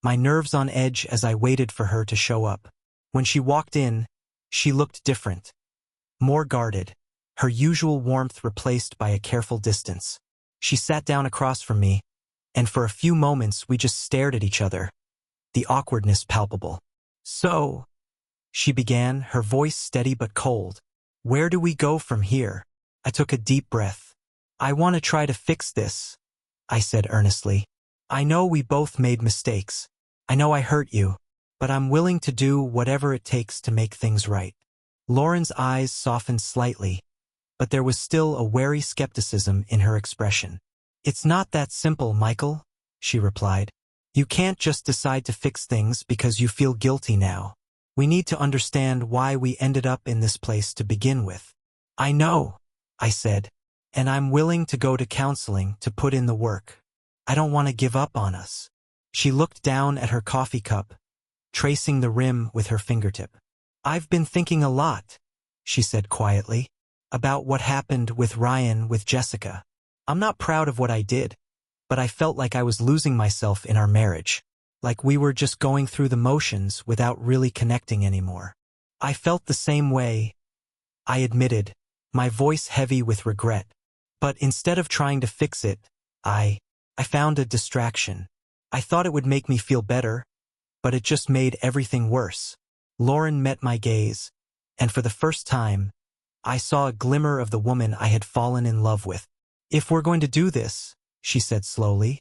my nerves on edge as I waited for her to show up. When she walked in, she looked different, more guarded, her usual warmth replaced by a careful distance. She sat down across from me, and for a few moments we just stared at each other, the awkwardness palpable. So, she began, her voice steady but cold. Where do we go from here? I took a deep breath. I want to try to fix this, I said earnestly. I know we both made mistakes. I know I hurt you, but I'm willing to do whatever it takes to make things right. Lauren's eyes softened slightly, but there was still a wary skepticism in her expression. It's not that simple, Michael, she replied. You can't just decide to fix things because you feel guilty now. We need to understand why we ended up in this place to begin with. I know, I said, and I'm willing to go to counseling to put in the work. I don't want to give up on us. She looked down at her coffee cup, tracing the rim with her fingertip. "I've been thinking a lot," she said quietly, "about what happened with Ryan, with Jessica. I'm not proud of what I did, but I felt like I was losing myself in our marriage. Like we were just going through the motions without really connecting anymore." "I felt the same way," I admitted, my voice heavy with regret. "But instead of trying to fix it, I found a distraction. I thought it would make me feel better, but it just made everything worse." Lauren met my gaze, and for the first time, I saw a glimmer of the woman I had fallen in love with. "If we're going to do this," she said slowly,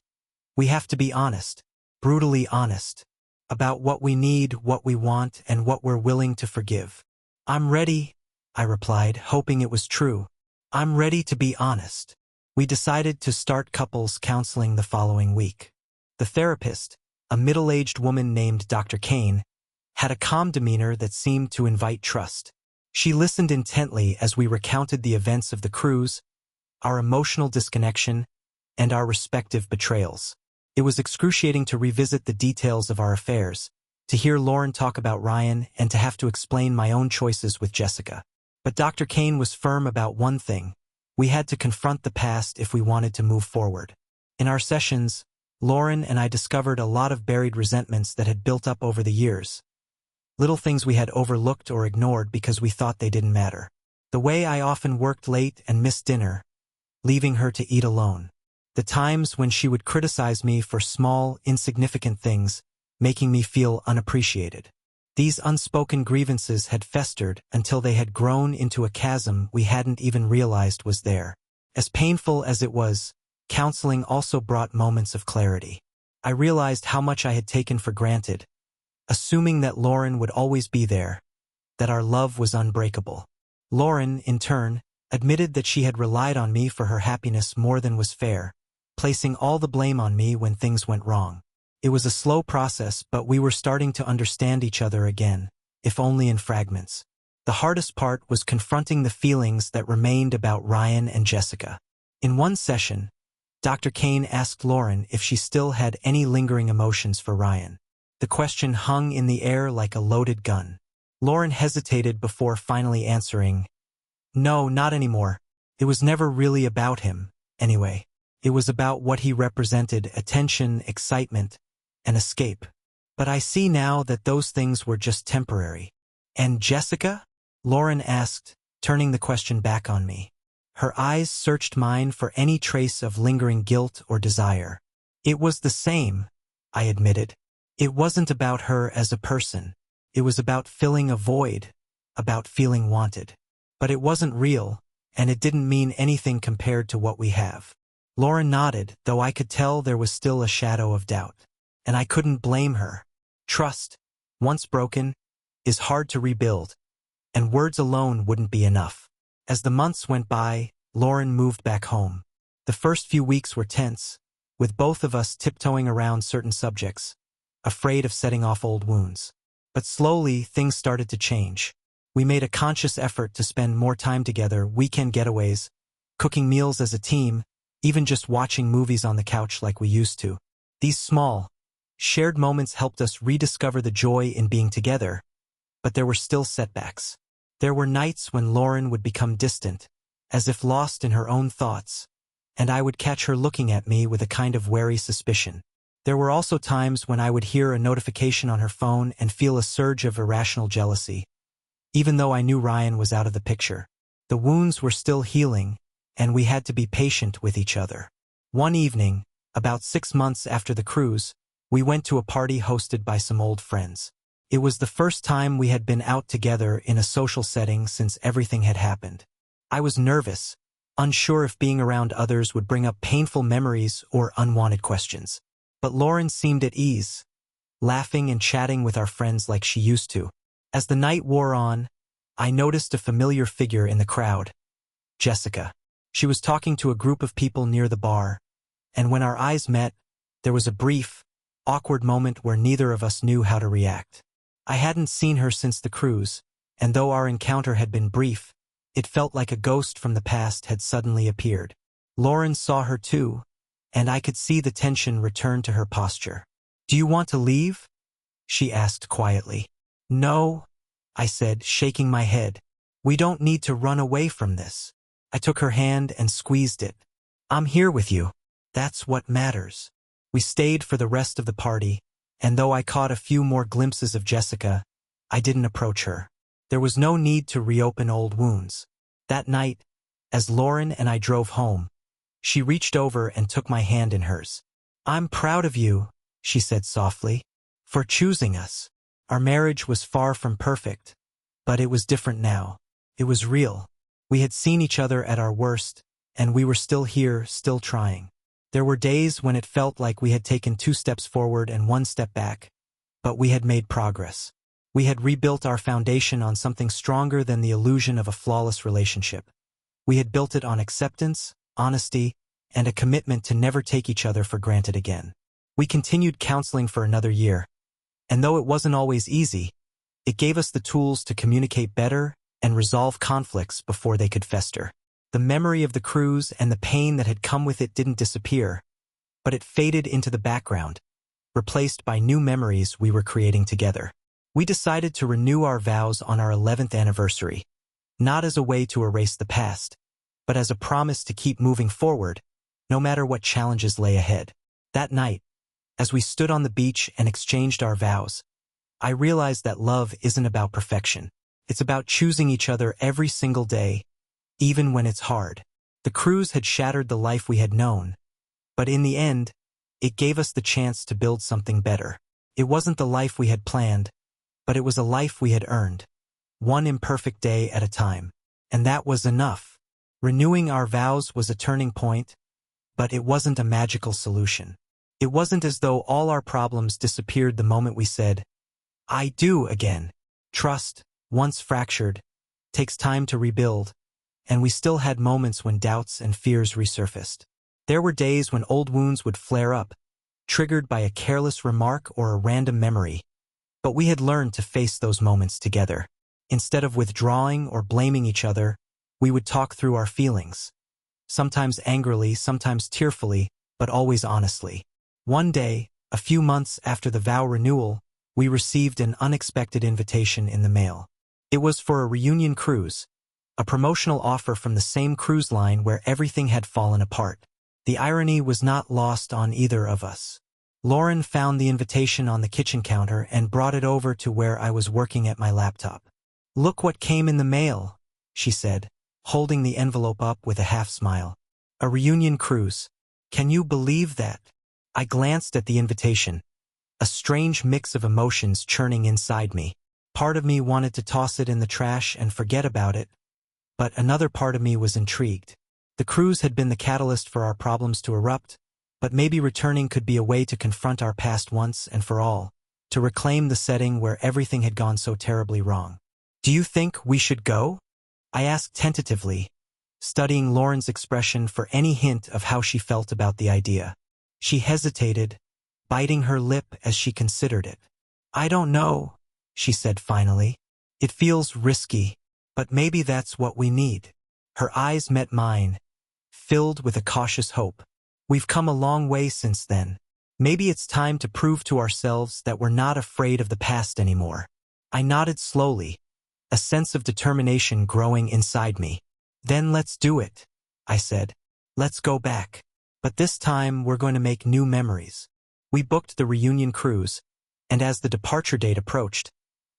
"we have to be honest, brutally honest, about what we need, what we want, and what we're willing to forgive." "I'm ready," I replied, hoping it was true. "I'm ready to be honest." We decided to start couples counseling the following week. The therapist, a middle-aged woman named Dr. Kane, had a calm demeanor that seemed to invite trust. She listened intently as we recounted the events of the cruise, our emotional disconnection, and our respective betrayals. It was excruciating to revisit the details of our affairs, to hear Lauren talk about Ryan, and to have to explain my own choices with Jessica. But Dr. Kane was firm about one thing: we had to confront the past if we wanted to move forward. In our sessions, Lauren and I discovered a lot of buried resentments that had built up over the years. Little things we had overlooked or ignored because we thought they didn't matter. The way I often worked late and missed dinner, leaving her to eat alone. The times when she would criticize me for small, insignificant things, making me feel unappreciated. These unspoken grievances had festered until they had grown into a chasm we hadn't even realized was there. As painful as it was, counseling also brought moments of clarity. I realized how much I had taken for granted, assuming that Lauren would always be there, that our love was unbreakable. Lauren, in turn, admitted that she had relied on me for her happiness more than was fair, placing all the blame on me when things went wrong. It was a slow process, but we were starting to understand each other again, if only in fragments. The hardest part was confronting the feelings that remained about Ryan and Jessica. In one session, Dr. Kane asked Lauren if she still had any lingering emotions for Ryan. The question hung in the air like a loaded gun. Lauren hesitated before finally answering, "No, not anymore. It was never really about him, anyway. It was about what he represented: attention, excitement, and escape. But I see now that those things were just temporary." "And Jessica?" Lauren asked, turning the question back on me. Her eyes searched mine for any trace of lingering guilt or desire. "It was the same," I admitted. "It wasn't about her as a person. It was about filling a void, about feeling wanted. But it wasn't real, and it didn't mean anything compared to what we have." Lauren nodded, though I could tell there was still a shadow of doubt. And I couldn't blame her. Trust, once broken, is hard to rebuild, and words alone wouldn't be enough. As the months went by, Lauren moved back home. The first few weeks were tense, with both of us tiptoeing around certain subjects, afraid of setting off old wounds. But slowly, things started to change. We made a conscious effort to spend more time together: weekend getaways, cooking meals as a team, even just watching movies on the couch like we used to. These small, shared moments helped us rediscover the joy in being together, but there were still setbacks. There were nights when Lauren would become distant, as if lost in her own thoughts, and I would catch her looking at me with a kind of wary suspicion. There were also times when I would hear a notification on her phone and feel a surge of irrational jealousy, even though I knew Ryan was out of the picture. The wounds were still healing, and we had to be patient with each other. One evening, about 6 months after the cruise, we went to a party hosted by some old friends. It was the first time we had been out together in a social setting since everything had happened. I was nervous, unsure if being around others would bring up painful memories or unwanted questions. But Lauren seemed at ease, laughing and chatting with our friends like she used to. As the night wore on, I noticed a familiar figure in the crowd: Jessica. She was talking to a group of people near the bar, and when our eyes met, there was a brief, awkward moment where neither of us knew how to react. I hadn't seen her since the cruise, and though our encounter had been brief, it felt like a ghost from the past had suddenly appeared. Lauren saw her too, and I could see the tension return to her posture. "Do you want to leave?" she asked quietly. "No," I said, shaking my head. "We don't need to run away from this." I took her hand and squeezed it. "I'm here with you. That's what matters." We stayed for the rest of the party, and though I caught a few more glimpses of Jessica, I didn't approach her. There was no need to reopen old wounds. That night, as Lauren and I drove home, she reached over and took my hand in hers. "I'm proud of you," she said softly, "for choosing us." Our marriage was far from perfect, but it was different now. It was real. We had seen each other at our worst, and we were still here, still trying. There were days when it felt like we had taken 2 steps forward and 1 step back, but we had made progress. We had rebuilt our foundation on something stronger than the illusion of a flawless relationship. We had built it on acceptance, honesty, and a commitment to never take each other for granted again. We continued counseling for another year, and though it wasn't always easy, it gave us the tools to communicate better and resolve conflicts before they could fester. The memory of the cruise and the pain that had come with it didn't disappear, but it faded into the background, replaced by new memories we were creating together. We decided to renew our vows on our 11th anniversary, not as a way to erase the past, but as a promise to keep moving forward, no matter what challenges lay ahead. That night, as we stood on the beach and exchanged our vows, I realized that love isn't about perfection. It's about choosing each other every single day, even when it's hard. The cruise had shattered the life we had known, but in the end, it gave us the chance to build something better. It wasn't the life we had planned, but it was a life we had earned, one imperfect day at a time. And that was enough. Renewing our vows was a turning point, but it wasn't a magical solution. It wasn't as though all our problems disappeared the moment we said, "I do" again. Trust, once fractured, takes time to rebuild, and we still had moments when doubts and fears resurfaced. There were days when old wounds would flare up, triggered by a careless remark or a random memory, but we had learned to face those moments together. Instead of withdrawing or blaming each other, we would talk through our feelings. Sometimes angrily, sometimes tearfully, but always honestly. One day, a few months after the vow renewal, we received an unexpected invitation in the mail. It was for a reunion cruise, a promotional offer from the same cruise line where everything had fallen apart. The irony was not lost on either of us. Lauren found the invitation on the kitchen counter and brought it over to where I was working at my laptop. "Look what came in the mail," she said, holding the envelope up with a half smile. "A reunion cruise. Can you believe that?" I glanced at the invitation, a strange mix of emotions churning inside me. Part of me wanted to toss it in the trash and forget about it, but another part of me was intrigued. The cruise had been the catalyst for our problems to erupt, but maybe returning could be a way to confront our past once and for all, to reclaim the setting where everything had gone so terribly wrong. "Do you think we should go?" I asked tentatively, studying Lauren's expression for any hint of how she felt about the idea. She hesitated, biting her lip as she considered it. "I don't know," she said finally. "It feels risky, but maybe that's what we need." Her eyes met mine, filled with a cautious hope. "We've come a long way since then. Maybe it's time to prove to ourselves that we're not afraid of the past anymore." I nodded slowly, a sense of determination growing inside me. "Then let's do it," I said. "Let's go back. But this time we're going to make new memories." We booked the reunion cruise, and as the departure date approached,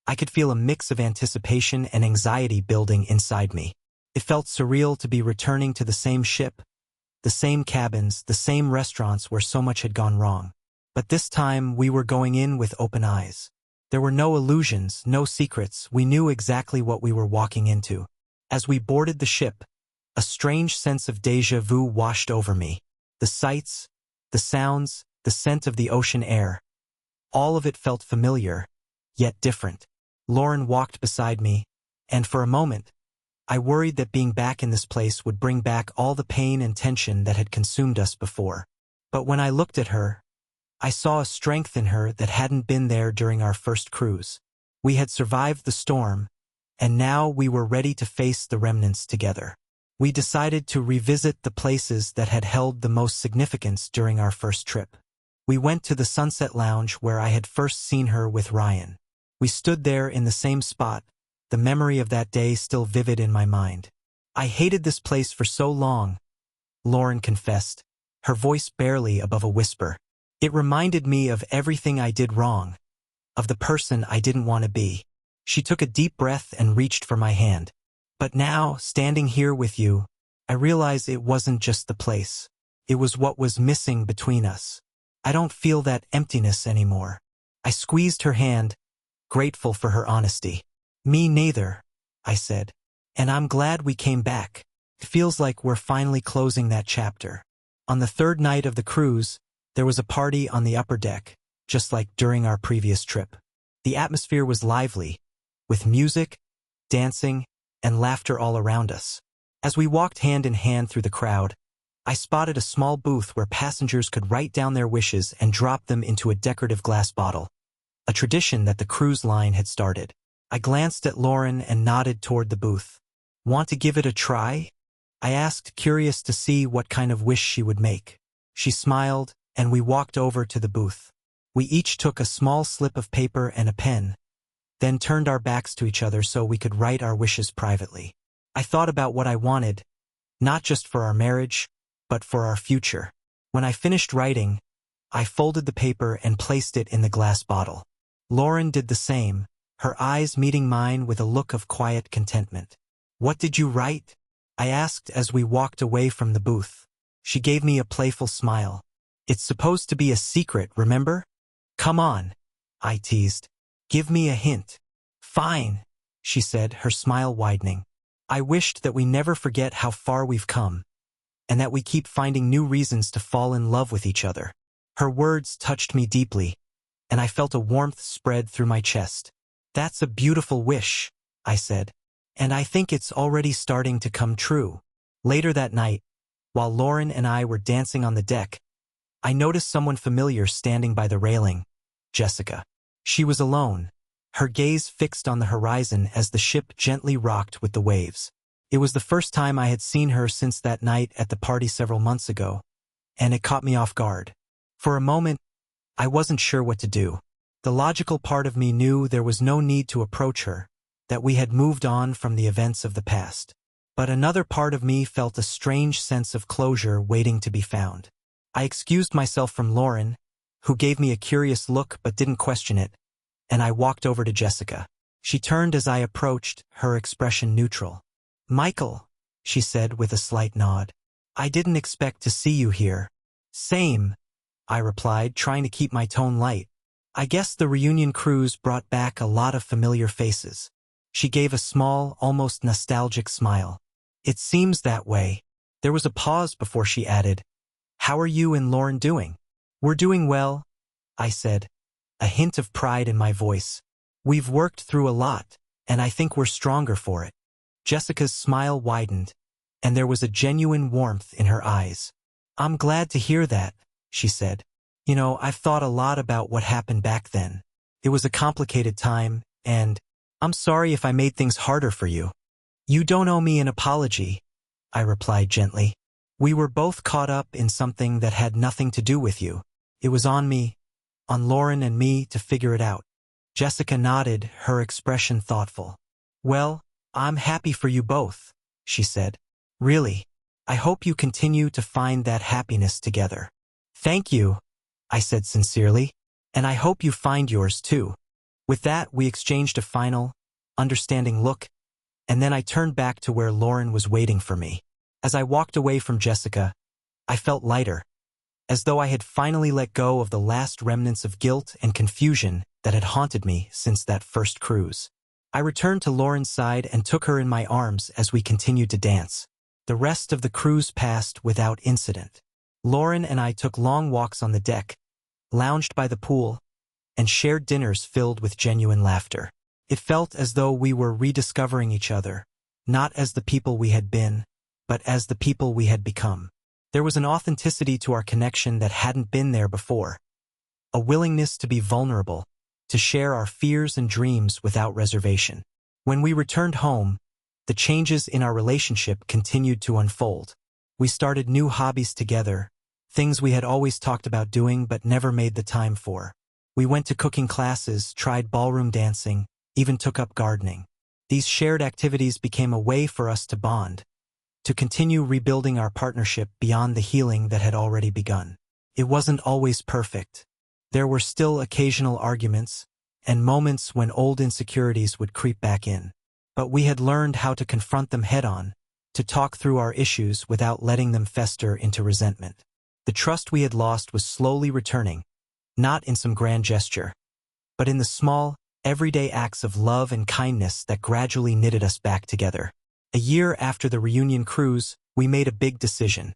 I could feel a mix of anticipation and anxiety building inside me. It felt surreal to be returning to the same ship, the same cabins, the same restaurants where so much had gone wrong. But this time we were going in with open eyes. There were no illusions, no secrets. We knew exactly what we were walking into. As we boarded the ship, a strange sense of déjà vu washed over me. The sights, the sounds, the scent of the ocean air. All of it felt familiar, yet different. Lauren walked beside me, and for a moment, I worried that being back in this place would bring back all the pain and tension that had consumed us before. But when I looked at her, I saw a strength in her that hadn't been there during our first cruise. We had survived the storm, and now we were ready to face the remnants together. We decided to revisit the places that had held the most significance during our first trip. We went to the Sunset Lounge where I had first seen her with Ryan. We stood there in the same spot, the memory of that day still vivid in my mind. I hated this place for so long, Lauren confessed, her voice barely above a whisper. It reminded me of everything I did wrong, of the person I didn't want to be. She took a deep breath and reached for my hand. But now, standing here with you, I realize it wasn't just the place. It was what was missing between us. I don't feel that emptiness anymore. I squeezed her hand, grateful for her honesty. Me neither, I said. And I'm glad we came back. It feels like we're finally closing that chapter. On the third night of the cruise, there was a party on the upper deck, just like during our previous trip. The atmosphere was lively, with music, dancing, and laughter all around us. As we walked hand in hand through the crowd, I spotted a small booth where passengers could write down their wishes and drop them into a decorative glass bottle, a tradition that the cruise line had started. I glanced at Lauren and nodded toward the booth. Want to give it a try? I asked, curious to see what kind of wish she would make. She smiled, and we walked over to the booth. We each took a small slip of paper and a pen, then turned our backs to each other so we could write our wishes privately. I thought about what I wanted, not just for our marriage, but for our future. When I finished writing, I folded the paper and placed it in the glass bottle. Lauren did the same, her eyes meeting mine with a look of quiet contentment. What did you write? I asked as we walked away from the booth. She gave me a playful smile. It's supposed to be a secret, remember? Come on, I teased. Give me a hint. Fine, she said, her smile widening. I wished that we never forget how far we've come, and that we keep finding new reasons to fall in love with each other. Her words touched me deeply, and I felt a warmth spread through my chest. That's a beautiful wish, I said, and I think it's already starting to come true. Later that night, while Lauren and I were dancing on the deck, I noticed someone familiar standing by the railing, Jessica. She was alone, her gaze fixed on the horizon as the ship gently rocked with the waves. It was the first time I had seen her since that night at the party several months ago, and it caught me off guard. For a moment, I wasn't sure what to do. The logical part of me knew there was no need to approach her, that we had moved on from the events of the past. But another part of me felt a strange sense of closure waiting to be found. I excused myself from Lauren, who gave me a curious look but didn't question it, and I walked over to Jessica. She turned as I approached, her expression neutral. Michael, she said with a slight nod. I didn't expect to see you here. Same, I replied, trying to keep my tone light. I guess the reunion cruise brought back a lot of familiar faces. She gave a small, almost nostalgic smile. It seems that way. There was a pause before she added, How are you and Lauren doing? We're doing well, I said, a hint of pride in my voice. We've worked through a lot, and I think we're stronger for it. Jessica's smile widened, and there was a genuine warmth in her eyes. I'm glad to hear that, she said. You know, I've thought a lot about what happened back then. It was a complicated time, and I'm sorry if I made things harder for you. You don't owe me an apology, I replied gently. We were both caught up in something that had nothing to do with you. It was on me, on Lauren and me to figure it out. Jessica nodded, her expression thoughtful. Well, I'm happy for you both, she said. Really, I hope you continue to find that happiness together. Thank you, I said sincerely, and I hope you find yours too. With that, we exchanged a final, understanding look, and then I turned back to where Lauren was waiting for me. As I walked away from Jessica, I felt lighter, as though I had finally let go of the last remnants of guilt and confusion that had haunted me since that first cruise. I returned to Lauren's side and took her in my arms as we continued to dance. The rest of the cruise passed without incident. Lauren and I took long walks on the deck, lounged by the pool, and shared dinners filled with genuine laughter. It felt as though we were rediscovering each other, not as the people we had been, but as the people we had become. There was an authenticity to our connection that hadn't been there before, a willingness to be vulnerable, to share our fears and dreams without reservation. When we returned home, the changes in our relationship continued to unfold. We started new hobbies together, things we had always talked about doing but never made the time for. We went to cooking classes, tried ballroom dancing, even took up gardening. These shared activities became a way for us to bond, to continue rebuilding our partnership beyond the healing that had already begun. It wasn't always perfect. There were still occasional arguments, and moments when old insecurities would creep back in. But we had learned how to confront them head-on, to talk through our issues without letting them fester into resentment. The trust we had lost was slowly returning, not in some grand gesture, but in the small, everyday acts of love and kindness that gradually knitted us back together. A year after the reunion cruise, we made a big decision.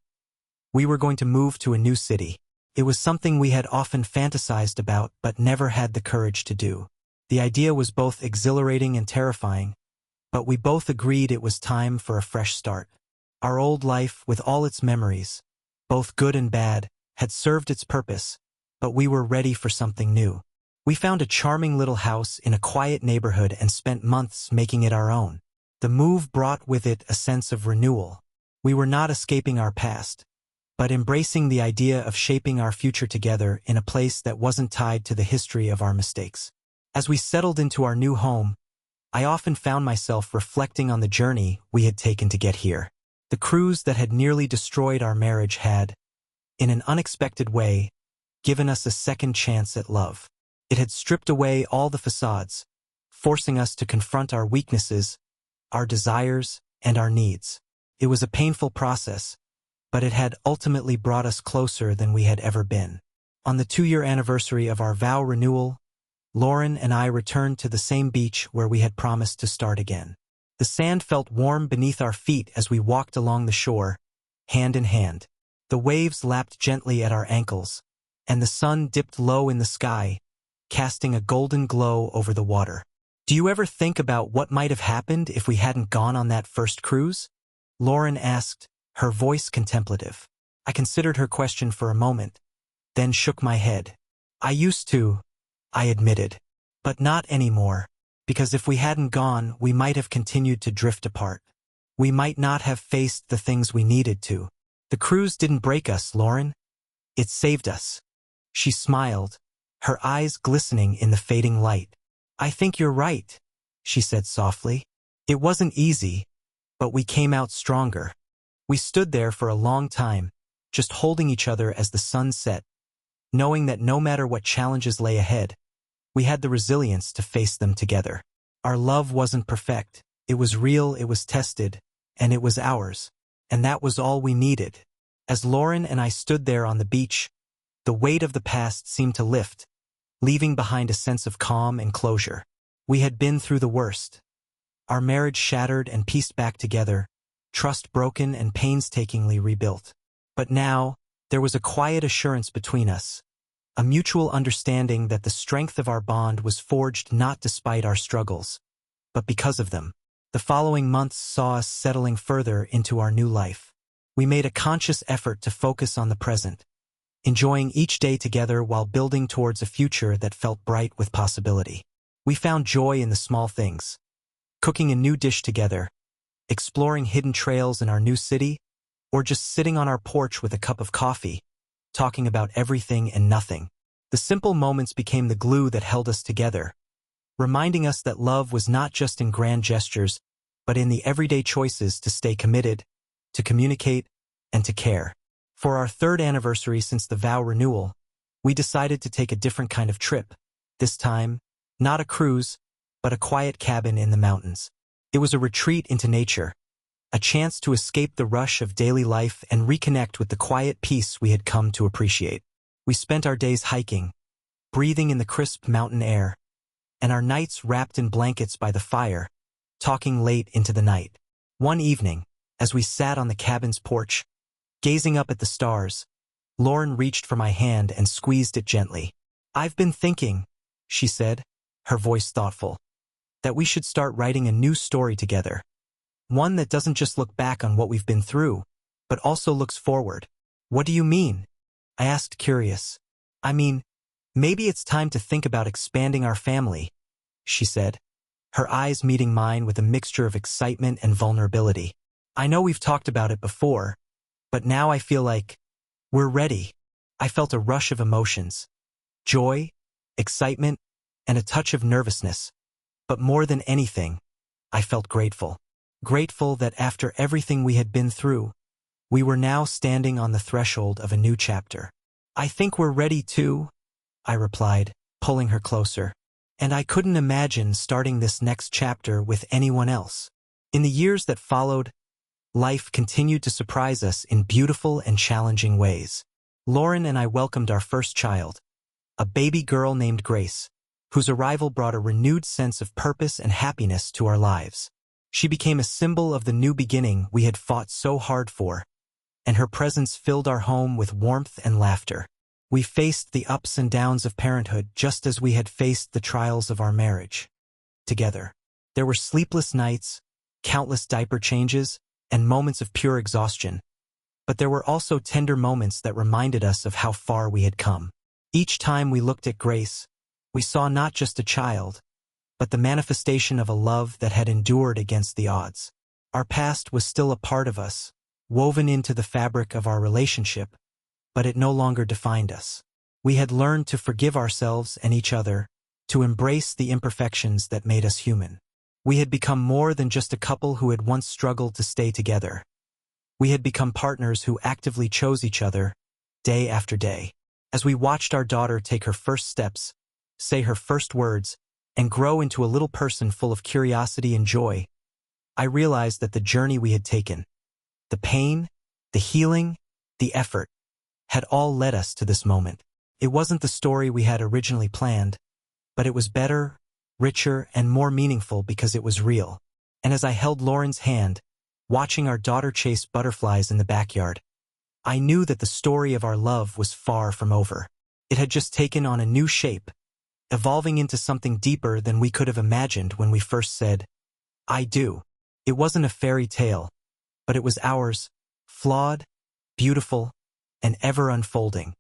We were going to move to a new city. It was something we had often fantasized about but never had the courage to do. The idea was both exhilarating and terrifying, but we both agreed it was time for a fresh start. Our old life, with all its memories, both good and bad, had served its purpose, but we were ready for something new. We found a charming little house in a quiet neighborhood and spent months making it our own. The move brought with it a sense of renewal. We were not escaping our past, but embracing the idea of shaping our future together in a place that wasn't tied to the history of our mistakes. As we settled into our new home, I often found myself reflecting on the journey we had taken to get here. The cruise that had nearly destroyed our marriage had, in an unexpected way, given us a second chance at love. It had stripped away all the facades, forcing us to confront our weaknesses, our desires, and our needs. It was a painful process, but it had ultimately brought us closer than we had ever been. On the 2-year anniversary of our vow renewal, Lauren and I returned to the same beach where we had promised to start again. The sand felt warm beneath our feet as we walked along the shore, hand in hand. The waves lapped gently at our ankles, and the sun dipped low in the sky, casting a golden glow over the water. Do you ever think about what might have happened if we hadn't gone on that first cruise? Lauren asked, her voice contemplative. I considered her question for a moment, then shook my head. I used to, I admitted, but not anymore, because if we hadn't gone, we might have continued to drift apart. We might not have faced the things we needed to. The cruise didn't break us, Lauren. It saved us. She smiled, her eyes glistening in the fading light. I think you're right, she said softly. It wasn't easy, but we came out stronger. We stood there for a long time, just holding each other as the sun set, knowing that no matter what challenges lay ahead, we had the resilience to face them together. Our love wasn't perfect. It was real, it was tested, and it was ours. And that was all we needed. As Lauren and I stood there on the beach, the weight of the past seemed to lift, leaving behind a sense of calm and closure. We had been through the worst. Our marriage shattered and pieced back together, trust broken and painstakingly rebuilt. But now, there was a quiet assurance between us, a mutual understanding that the strength of our bond was forged not despite our struggles, but because of them. The following months saw us settling further into our new life. We made a conscious effort to focus on the present, enjoying each day together while building towards a future that felt bright with possibility. We found joy in the small things, cooking a new dish together, exploring hidden trails in our new city, or just sitting on our porch with a cup of coffee, talking about everything and nothing. The simple moments became the glue that held us together, reminding us that love was not just in grand gestures, but in the everyday choices to stay committed, to communicate, and to care. For our 3rd anniversary since the vow renewal, we decided to take a different kind of trip. This time, not a cruise, but a quiet cabin in the mountains. It was a retreat into nature, a chance to escape the rush of daily life and reconnect with the quiet peace we had come to appreciate. We spent our days hiking, breathing in the crisp mountain air, and our nights wrapped in blankets by the fire, talking late into the night. One evening, as we sat on the cabin's porch, gazing up at the stars, Lauren reached for my hand and squeezed it gently. I've been thinking, she said, her voice thoughtful, that we should start writing a new story together. One that doesn't just look back on what we've been through, but also looks forward. What do you mean? I asked, curious. I mean, maybe it's time to think about expanding our family, she said, her eyes meeting mine with a mixture of excitement and vulnerability. I know we've talked about it before, but now I feel like We're ready. I felt a rush of emotions. Joy, excitement, and a touch of nervousness. But more than anything, I felt grateful. Grateful that after everything we had been through, we were now standing on the threshold of a new chapter. I think we're ready too, I replied, pulling her closer. And I couldn't imagine starting this next chapter with anyone else. In the years that followed, life continued to surprise us in beautiful and challenging ways. Lauren and I welcomed our first child, a baby girl named Grace, whose arrival brought a renewed sense of purpose and happiness to our lives. She became a symbol of the new beginning we had fought so hard for, and her presence filled our home with warmth and laughter. We faced the ups and downs of parenthood just as we had faced the trials of our marriage. Together, there were sleepless nights, countless diaper changes, and moments of pure exhaustion. But there were also tender moments that reminded us of how far we had come. Each time we looked at Grace, we saw not just a child, but the manifestation of a love that had endured against the odds. Our past was still a part of us, woven into the fabric of our relationship, but it no longer defined us. We had learned to forgive ourselves and each other, to embrace the imperfections that made us human. We had become more than just a couple who had once struggled to stay together. We had become partners who actively chose each other, day after day. As we watched our daughter take her first steps, say her first words, and grow into a little person full of curiosity and joy, I realized that the journey we had taken, the pain, the healing, the effort, had all led us to this moment. It wasn't the story we had originally planned, but it was better, richer, and more meaningful because it was real. And as I held Lauren's hand, watching our daughter chase butterflies in the backyard, I knew that the story of our love was far from over. It had just taken on a new shape, evolving into something deeper than we could have imagined when we first said, "I do." It wasn't a fairy tale, but it was ours, flawed, beautiful, and ever unfolding.